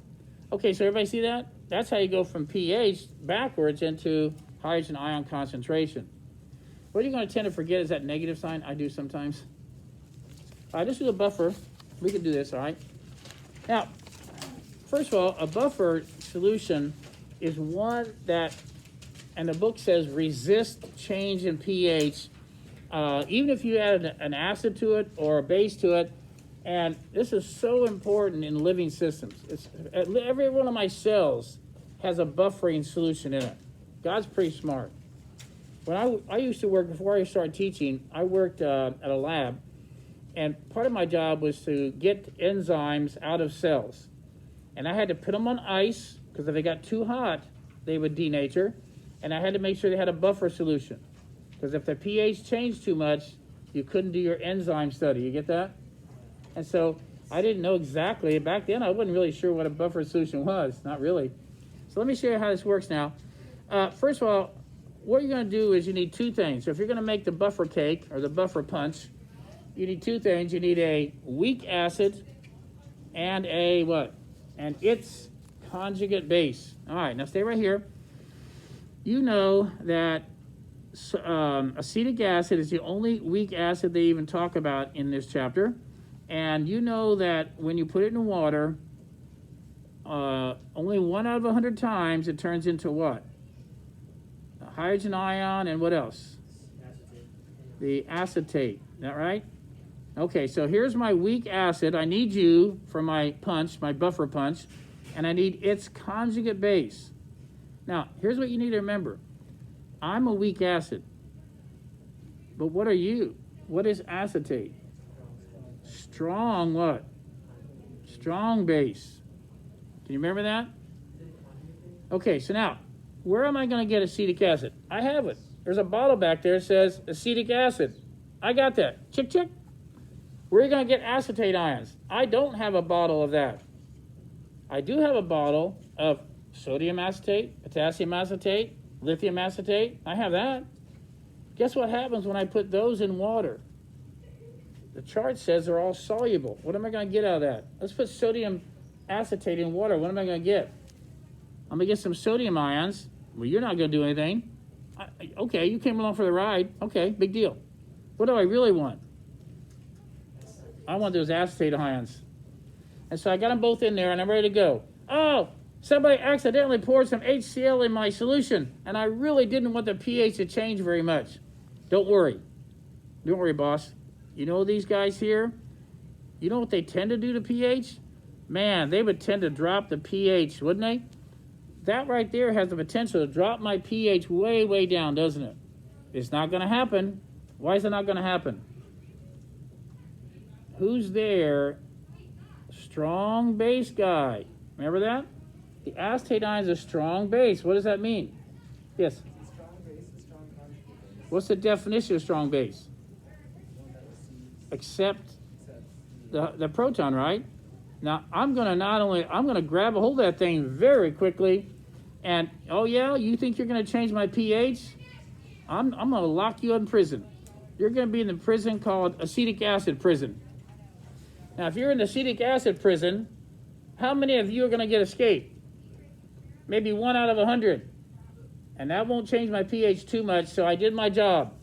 Okay, so everybody see that? That's how you go from pH backwards into hydrogen ion concentration. What you're going to tend to forget is that negative sign. I do sometimes. All right, this is a buffer. We can do this, all right? Now, first of all, a buffer solution is one that, and the book says resist change in pH, even if you add an acid to it or a base to it. And this is so important in living systems. Every one of my cells has a buffering solution in it. God's pretty smart. When I used to work, before I started teaching, I worked at a lab. And part of my job was to get enzymes out of cells. And I had to put them on ice, because if they got too hot, they would denature. And I had to make sure they had a buffer solution. Because if the pH changed too much, you couldn't do your enzyme study. You get that? And so I didn't know exactly. Back then, I wasn't really sure what a buffer solution was. Not really. So let me show you how this works now. First of all, what you're going to do is you need two things. So if you're going to make the buffer cake or the buffer punch, you need two things. You need a weak acid and a what? And its conjugate base. All right, now stay right here. You know that acetic acid is the only weak acid they even talk about in this chapter. And you know that when you put it in water, only 1 out of 100 times it turns into what? A hydrogen ion and what else? Acetate. The acetate. Is that right? Okay, so here's my weak acid. I need you for my punch, my buffer punch, and I need its conjugate base. Now, here's what you need to remember. I'm a weak acid. But what are you? What is acetate? Strong what? Strong base. Can you remember that? Okay, so now, Where am I going to get acetic acid? I have it. There's a bottle back there that says acetic acid. I got that. Chick, chick. Where are you going to get acetate ions? I don't have a bottle of that. I do have a bottle of sodium acetate, potassium acetate, lithium acetate. I have that. Guess what happens when I put those in water? The chart says they're all soluble. What am I going to get out of that? Let's put sodium acetate in water. What am I going to get? I'm going to get some sodium ions. Well, you're not going to do anything. Okay, you came along for the ride. Okay, big deal. What do I really want? I want those acetate ions. And so I got them both in there, and I'm ready to go. Oh, somebody accidentally poured some HCl in my solution, and I really didn't want the pH to change very much. Don't worry. Don't worry, boss. You know these guys here? You know what they tend to do to pH? Man, they would tend to drop the pH, wouldn't they? That right there has the potential to drop my pH way, way down, doesn't it? It's not going to happen. Why is it not going to happen? Who's there? Strong base guy. Remember that? The acetate ion is a strong base. What does that mean? Yes? It's a strong base, a strong conjugate base. What's the definition of strong base? One that receives, Except accepts the proton, right? Now, I'm going to grab a hold of that thing very quickly. And, oh yeah, you think you're going to change my pH? I'm going to lock you in prison. You're going to be in the prison called acetic acid prison. Now, if you're in the acetic acid prison, how many of you are going to get escape? Maybe 1 out of 100. And that won't change my pH too much, so I did my job.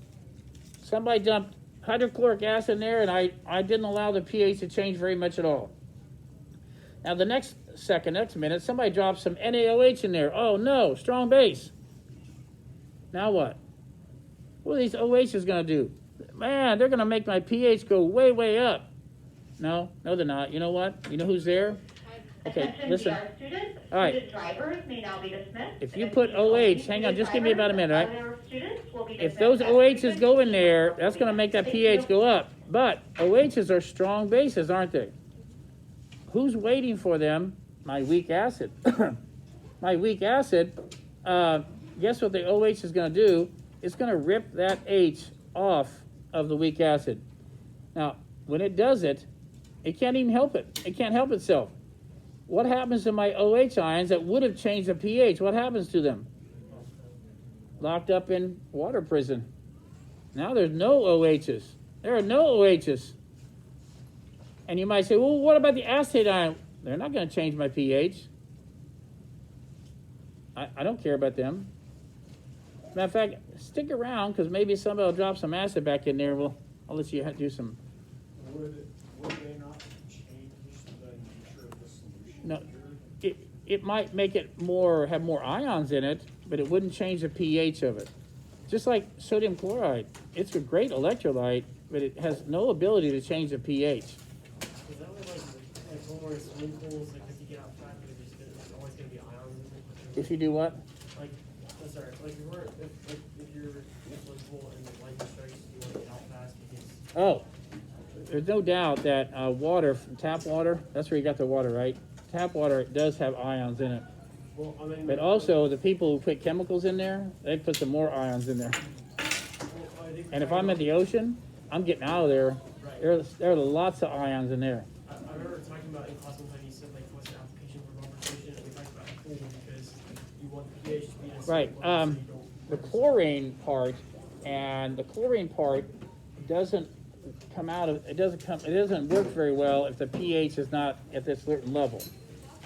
Somebody dumped hydrochloric acid in there, and I didn't allow the pH to change very much at all. Now, the next minute, somebody drops some NaOH in there. Oh, no, strong base. Now what? What are these OHs going to do? Man, they're going to make my pH go way, way up. No, they're not. You know what? You know who's there? Okay, Attention listen. DR students, All right. student drivers may now be dismissed. If you put OH, hang on, just give me about a minute, all right? Other students will be If dismissed those at OHs go in there, 3:15. that's going to make that Thank you. pH go up. But OHs are strong bases, aren't they? Who's waiting for them? My weak acid. My weak acid, guess what the OH is going to do? It's going to rip that H off of the weak acid. Now, when it does it, it can't even help it. It can't help itself. What happens to my OH ions that would have changed the pH? What happens to them? Locked up in water prison. Now there's no OHs. There are no OHs. And you might say, well, what about the acetate ion? They're not going to change my pH. I don't care about them. Matter of fact, stick around, because maybe somebody will drop some acid back in there. I'll let you do some. Would they not change the nature of the solution? No, here? it might make it have more ions in it, but it wouldn't change the pH of it. Just like sodium chloride. It's a great electrolyte, but it has no ability to change the pH. Is that what, like when we're in swimming pools, like if you get out fast, there's always going to be ions in it? If you do what? Like, oh, sorry, like if you're in a swimming pool and the lightning strikes, you want to get out fast because... Oh, there's no doubt that water, from tap water, that's where you got the water, right? Tap water does have ions in it. Well, I mean... But also, the people who put chemicals in there, they put some more ions in there. Well, I think And if I'm at the ocean, I'm getting out of there. There are lots of ions in there. I remember talking about in class one time you said like what's the application for conversation, and we talked about pool because you want the pH to be in a certain Right. level so you don't... The chlorine part, and the chlorine part doesn't come out of, it doesn't work very well if the pH is not at this certain level.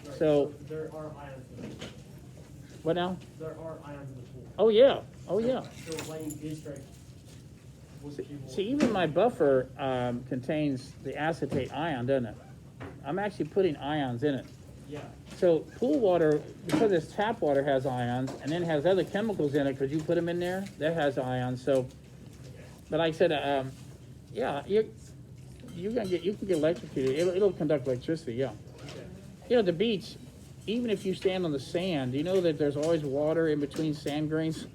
Right, So, there are ions in the pool. what now? There are ions in the pool. Oh yeah, oh yeah. So lightning did strike. Would people... See, even my buffer contains the acetate ion, doesn't it? I'm actually putting ions in it. Yeah. So pool water, because it's tap water, has ions, and then has other chemicals in it because you put them in there. That has ions. So, but like I said, yeah, you can get electrocuted. It'll conduct electricity. Yeah. Okay. You know, the beach, even if you stand on the sand, you know that there's always water in between sand grains.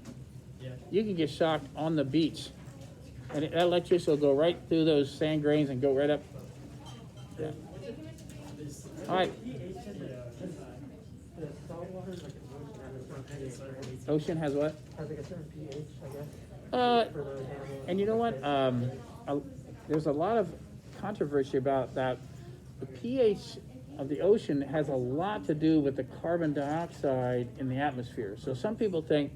Yeah. You can get shocked on the beach, and that electricity will go right through those sand grains and go right up. Yeah. All right. The salt water is like a Ocean has what? Has like a certain pH, I guess, Uh, for those animals. and you know what? There's a lot of controversy about that. The pH of the ocean has a lot to do with the carbon dioxide in the atmosphere. So some people think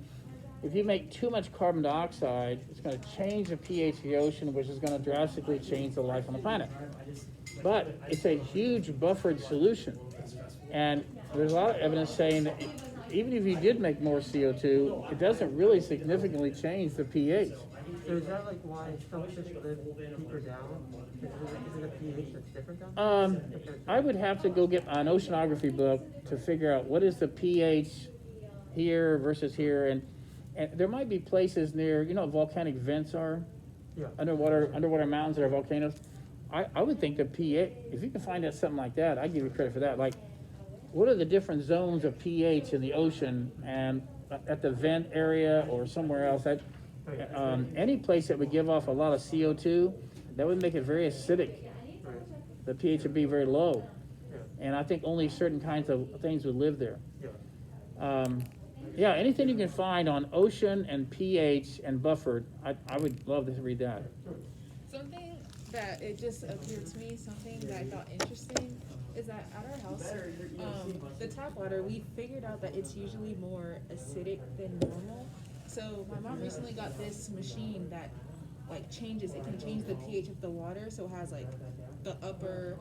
if you make too much carbon dioxide, it's going to change the pH of the ocean, which is going to drastically change the life on the planet. But it's a huge buffered solution. And there's a lot of evidence saying that even if you did make more CO2, it doesn't really significantly change the pH. So is that like why some fish live deeper down? Is it a pH that's different down? I would have to go get an oceanography book to figure out what is the pH here versus here. And there might be places near, you know what volcanic vents are? Yeah. Underwater mountains that are volcanoes. I would think the pH, if you can find out something like that, I'd give you credit for that. Like, what are the different zones of pH in the ocean and at the vent area or somewhere else? Any place that would give off a lot of CO2, that would make it very acidic. Right. The pH would be very low. Yeah. And I think only certain kinds of things would live there. Yeah. Yeah, anything you can find on ocean and pH and buffered, I would love to read that. Something that it just appeared to me, something that I thought interesting, is that at our house, the tap water, we figured out that it's usually more acidic than normal. So my mom recently got this machine that like changes, it can change the pH of the water, so it has like the upper,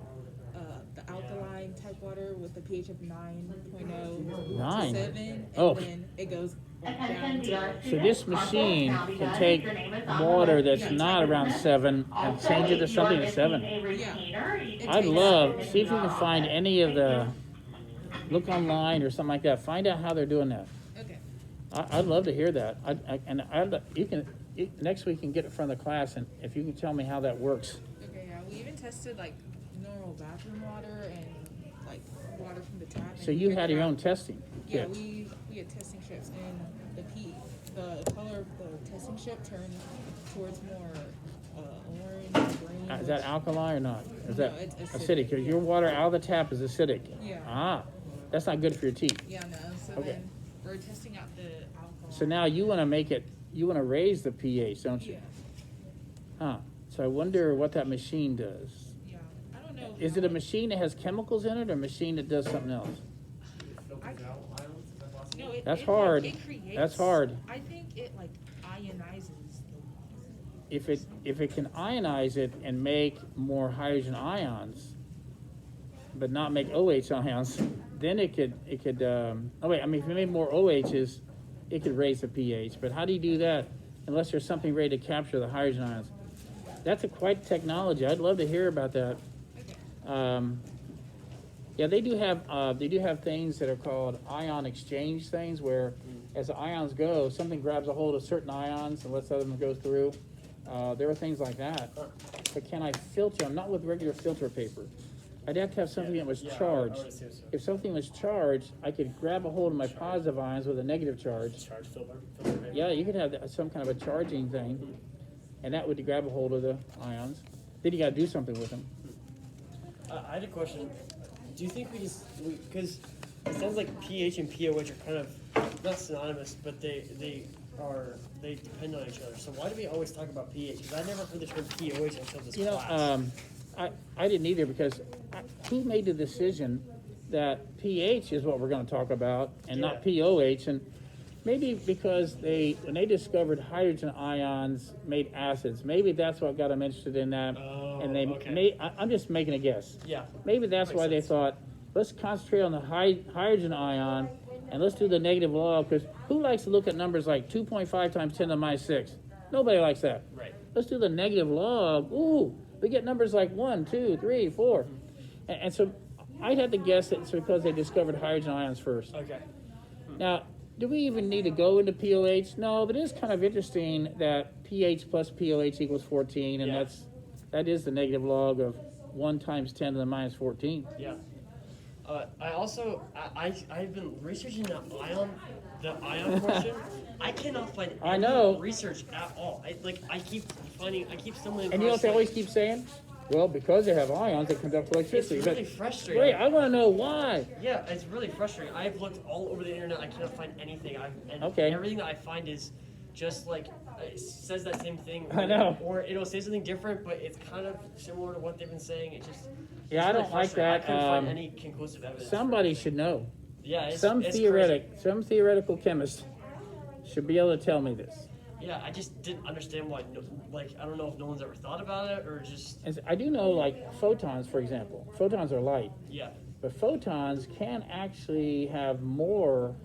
the alkaline type water with the pH of 9.0 Nine? to 7, Oh. and then it goes down Attention to DR So students. this Our goal machine now begun. can take Your name is on the water list. that's You can not type around it. 7 and Also, change it to if you are something to 7. missing a retainer, you can I'd take love, that see if you can and find any of the, look online or something like that, find out how they're doing that. okay. I'd love to hear that. Next week you can get it from the class, and if you can tell me how that works. Okay, yeah, we even tested like normal bathroom water and like water from the tap. and So we you had figured your out- own testing Yeah, kit. we had testing strips, and the color of the testing strip turned towards more orange, green. Is that alkali or not? Is No, that it's acidic? acidic. Your water out of the tap is acidic. Yeah. Ah, that's not good for your teeth. Yeah, no. So Okay. then we're testing out the alcohol. So now you want to raise the pH, don't you? Yeah, Huh. So I wonder what that machine does. yeah. I don't know. Is it a machine that has chemicals in it or a machine that does something else? Filters out ions, is that possible? No, That's it, hard. Like, it creates, That's hard. I think it like ionizes the If it can ionize it and make more hydrogen ions, but not make OH ions, then it could if it made more OHs, it could raise the pH. But how do you do that unless there's something ready to capture the hydrogen ions? That's a quite technology. I'd love to hear about that. Okay. Yeah, they do have things that are called ion exchange things where as the ions go, something grabs a hold of certain ions and lets other them go through. There are things like that. But can I filter them? Not with regular filter paper. I'd have to have something that was Yeah, I charged. would assume so. If something was charged, I could grab a hold of my positive ions with a negative charge. Charge filter paper. Yeah, you could have some kind of a charging thing, and that would grab a hold of the ions. Then you got to do something with them. I had a question. Do you think because it sounds like pH and POH are kind of not synonymous, but they depend on each other. So why do we always talk about pH? Because I never heard the term POH until this You know, class. I didn't either because who made the decision that pH is what we're going to talk about and not POH? And maybe because when they discovered hydrogen ions made acids, maybe that's what got them interested in that. Oh, And they okay. I'm just making a guess. Yeah. Maybe that's Makes why they sense. thought, let's concentrate on the hydrogen ion and let's do the negative log, because who likes to look at numbers like 2.5 times 10 to the minus 6? Nobody likes that. Right. Let's do the negative log. Ooh, we get numbers like 1, 2, 3, 4. And so I'd have to guess that it's because they discovered hydrogen ions first. Okay. Now, do we even need to go into POH? No, but it is kind of interesting that pH plus POH equals 14, and Yeah. that is the negative log of 1 times 10 to the minus 14. Yeah. I also I've been researching the ion portion. I cannot find any I know. research at all. I keep stumbling across. And you know what they always keep saying? Well, because they have ions, they conduct electricity. It's But really frustrating. wait, I want to know why. Yeah, it's really frustrating. I've looked all over the internet. I cannot find anything. And Okay. everything that I find is just like it says that same thing. I know. Or it'll say something different, but it's kind of similar to what they've been saying. It just Yeah, it's I really don't like frustrating. that. I couldn't find Um, any conclusive evidence. Somebody should know. Yeah, it's Some it's theoretical chemist should be able to tell me this. crazy. Yeah, I just didn't understand why. Like, I don't know if no one's ever thought about it or just And I do know, like photons, for example. Photons are light, yeah. but photons can actually have more.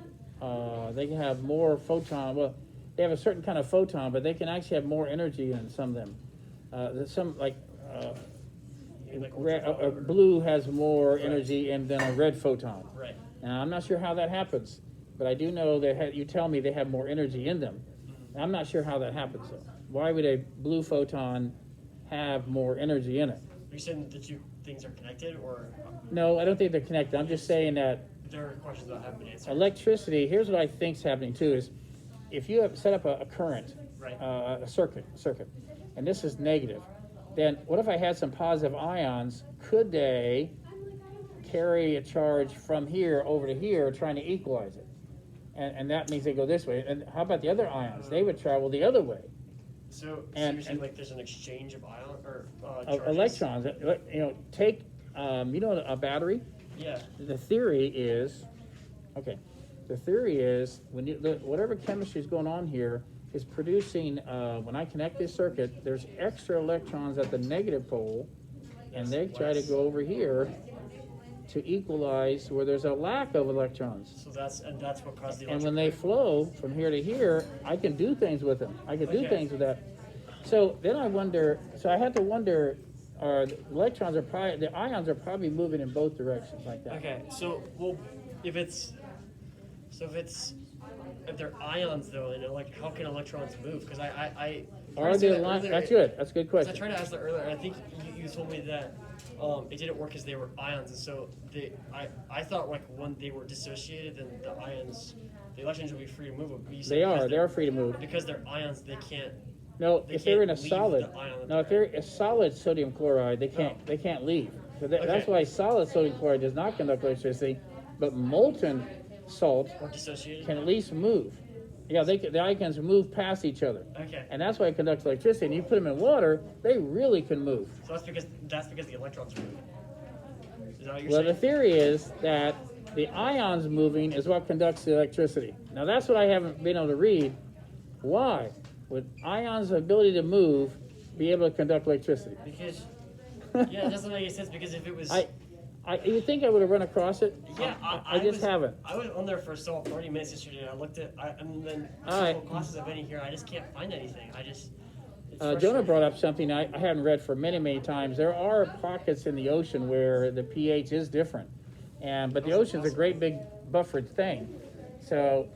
They can have more photon. Well, they have a certain kind of photon, but they can actually have more energy than some of them. There's some like. Blue has more energy than a red photon. Right. Now, I'm not sure how that happens, but I do know that you tell me they have more energy in them. I'm not sure how that happens, though. Why would a blue photon have more energy in it? Are you saying the two things are connected, or No, I don't think they're connected. I'm just saying that there are questions that haven't been answered? electricity, here's what I think is happening, too, is if you have set up a current, Right. a circuit, and this is negative, then what if I had some positive ions? Could they carry a charge from here over to here, trying to equalize it? And that means they go this way. And how about the other ions? They would travel the other way. So And- you're saying and- like there's an exchange of ion or Of charges? electrons, take, a battery. Yeah. The theory is, when whatever chemistry is going on here is producing, when I connect this circuit, there's extra electrons at the negative pole, and they try to go over here to equalize where there's a lack of electrons. So that's what caused the. And when they flow from here to here, I can do things with them. I can do Okay. things with that. So then I have to wonder, the electrons are probably, the ions are probably moving in both directions like that. Okay, so well, if they're ions though, and like how can electrons move? Because I Are they aligned? That's good. That's a good Because I question. tried to ask that earlier, and I think you told me that it didn't work because they were ions, and so I thought like when they were dissociated, then the electrons would be free to move. But you said They because are. They are free to move. because they're ions. They can't. No, They if they're in a can't leave solid. the ion that No, if they're they're a solid sodium chloride, they can't leave. So that's Okay. why solid sodium chloride does not conduct electricity, but molten salt Or dissociated. can at least move. Yeah, the ions move past each other. Okay. And that's why it conducts electricity. And you put them in water, they really can move. So that's because the electrons move. Is that what you're Well, the saying? theory is that the ions moving is what conducts the electricity. Now, that's what I haven't been able to read. Why would ions' ability to move be able to conduct electricity? Because yeah, it doesn't make any sense. Because if it was You think I would have run across it? yeah, I just haven't. I was on there for 30 minutes yesterday. I looked at and then All right. several classes I've been in here. I just can't find anything. It's Jonah frustrating. brought up something I haven't read for many, many times. There are pockets in the ocean where the pH is different, but the ocean's a great big buffered thing. So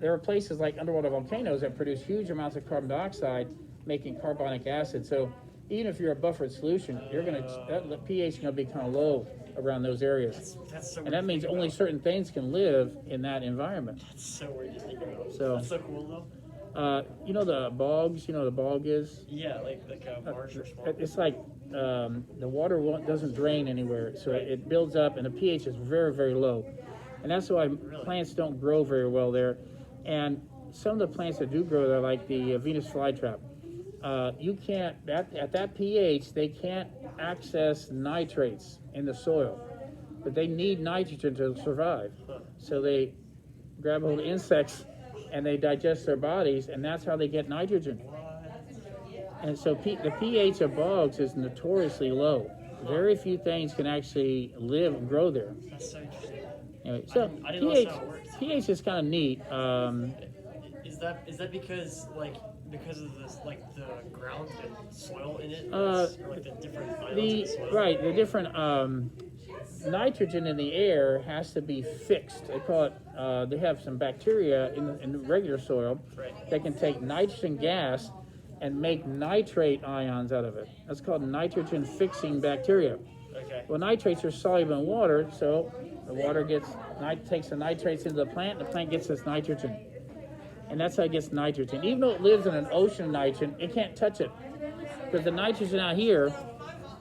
there are places like underwater volcanoes that produce huge amounts of carbon dioxide, making carbonic acid. So even if you're a buffered solution, that pH is going to be kind of low around those areas, That's so and weird that to means think only about. certain things can live in that environment. That's so weird to think about. So- That's so cool though. The bogs. You know what a bog is? Yeah, like a marsh or swamp. It's like the water doesn't drain anywhere, so it builds up, and the pH is very, very low, and that's why plants don't grow very well there. And some of the plants that do grow there, like the Venus flytrap, you can't at that pH they can't access nitrates in the soil, but they need nitrogen to survive. So they grab hold of insects and they digest their bodies, and that's how they get nitrogen. And so the pH of bogs is notoriously low. Very few things can actually live and grow there. That's so interesting. Anyway, so I didn't know that's how it works. pH is kind of neat. Is that because of this like the ground and soil in it, or like the different ions in the soil? The different nitrogen in the air has to be fixed. They call it. They have some bacteria in the regular soil Right. that can take nitrogen gas and make nitrate ions out of it. That's called nitrogen fixing bacteria. Okay. Well, nitrates are soluble in water, so the water takes the nitrates into the plant gets this nitrogen. And that's how it gets nitrogen. Even though it lives in an ocean of nitrogen, it can't touch it. Because the nitrogen out here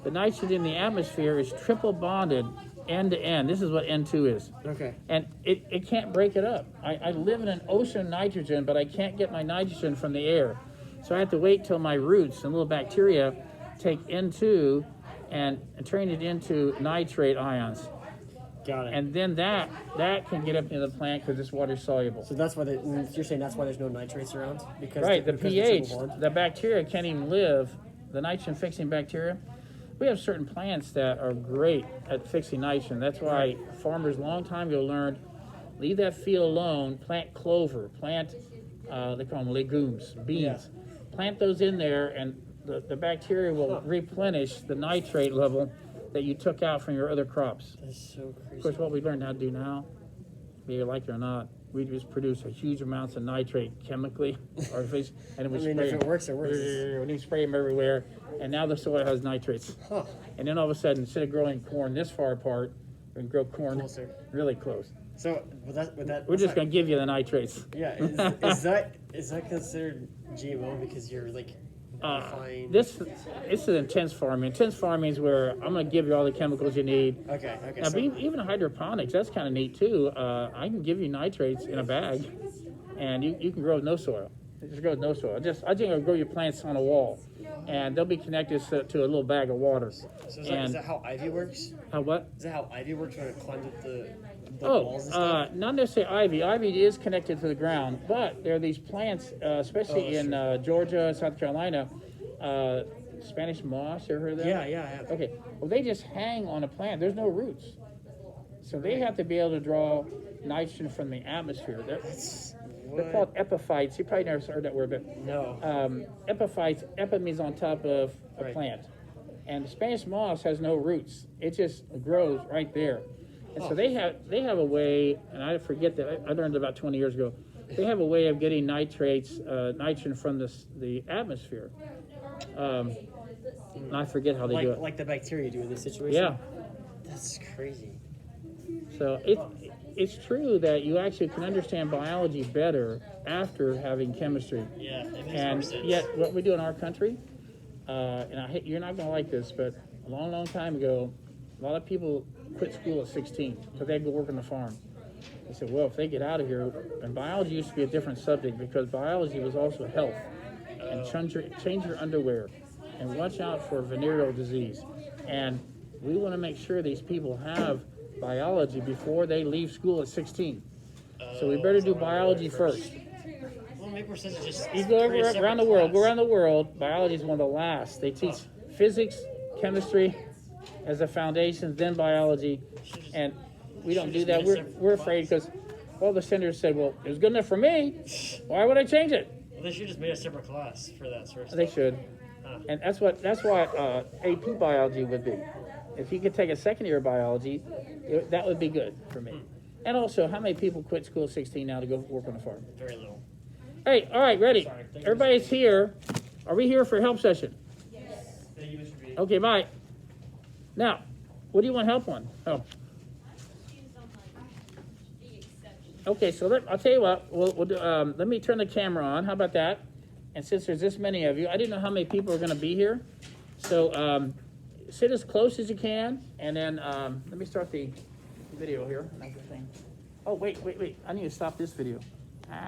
the nitrogen in the atmosphere is triple bonded end to end. This is what N2 is. Okay. And it can't break it up. I live in an ocean of nitrogen, but I can't get my nitrogen from the air. So I have to wait till my roots and little bacteria take N2 and turn it into nitrate ions. Got it. And then that can get up into the plant because it's water soluble. So that's why you're saying that's why there's no nitrates around? Because Right, the because pH, triple bond? the bacteria can't even live, the nitrogen fixing bacteria. We have certain plants that are great at fixing nitrogen. That's why farmers a long time ago learned, leave that field alone, plant clover, plant, they call them legumes, beans. Plant those in there and the bacteria will replenish the nitrate level that you took out from your other crops. That's so crazy. Of course, what we learned how to do now, whether you like it or not, we just produce a huge amounts of nitrate chemically, artificial, and then we I mean, spray if it them. works, it works. We spray them everywhere, and now the soil has nitrates. Huh. And then all of a sudden, instead of growing corn this far apart, we can grow corn Closer. really close. So, with that, We're just going to give you the nitrates. Yeah, is that considered GMO because you're like modifying? This is intense farming. Intense farming is where I'm going to give you all the chemicals you need. Okay. Now, So, even hydroponics, that's kind of neat too. I can give you nitrates in a bag, and you can grow with no soil. Just grow with no soil. I think I'll grow your plants on a wall, and they'll be connected to a little bag of water. so is that how ivy works? How what? Is that how ivy works when it climbs up the walls and stuff? Not necessarily ivy. Ivy is connected to the ground, but there are these plants, especially in Georgia, South Carolina, Spanish moss. You ever heard of that? Yeah, I have. Okay. Well, they just hang on a plant. There's no roots, so they have to be able to draw nitrogen from the atmosphere. They're called epiphytes. You probably never heard that word, but No. epiphytes. Epi means on top of a Right. plant, and the Spanish moss has no roots. It just grows right there. And so they have a way, and I forget that I learned about 20 years ago. They have a way of getting nitrogen from the atmosphere. And I forget how they do it. Like the bacteria do in this situation? Yeah. That's crazy. So it's true that you actually can understand biology better after having chemistry. Yeah, it makes more And sense. yet, what we do in our country, and you're not going to like this, but a long, long time ago, a lot of people quit school at 16 because they'd go work on the farm. They said, well, if they get out of here, and biology used to be a different subject because biology was also health. And change your underwear and watch out for venereal disease. And we want to make sure these people have biology before they leave school at 16. So we better do biology first. Well, it makes more sense to just You go create a separate around the world, class. biology is one of the last. They teach physics, chemistry as the foundations, then biology, and we don't do that. We're afraid because all the senators said, well, it was good enough for me. Why would I change it? Well, they should just made a separate class for that sort of stuff. They should. And that's what AP biology would be. If you could take a second year of biology, that would be good for me. And also, how many people quit school at 16 now to go work on the farm? Very little. Hey, all right, ready. Sorry, thank you. Everybody's here. Are we here for a help session? Thank you, Mr. B. Okay, bye. Now, what do you want help on? Oh, okay. So I'll tell you what. We'll do, let me turn the camera on. How about that? And since there's this many of you, I didn't know how many people are going to be here. So sit as close as you can, and then let me start the video here. Oh, wait. I need to stop this video.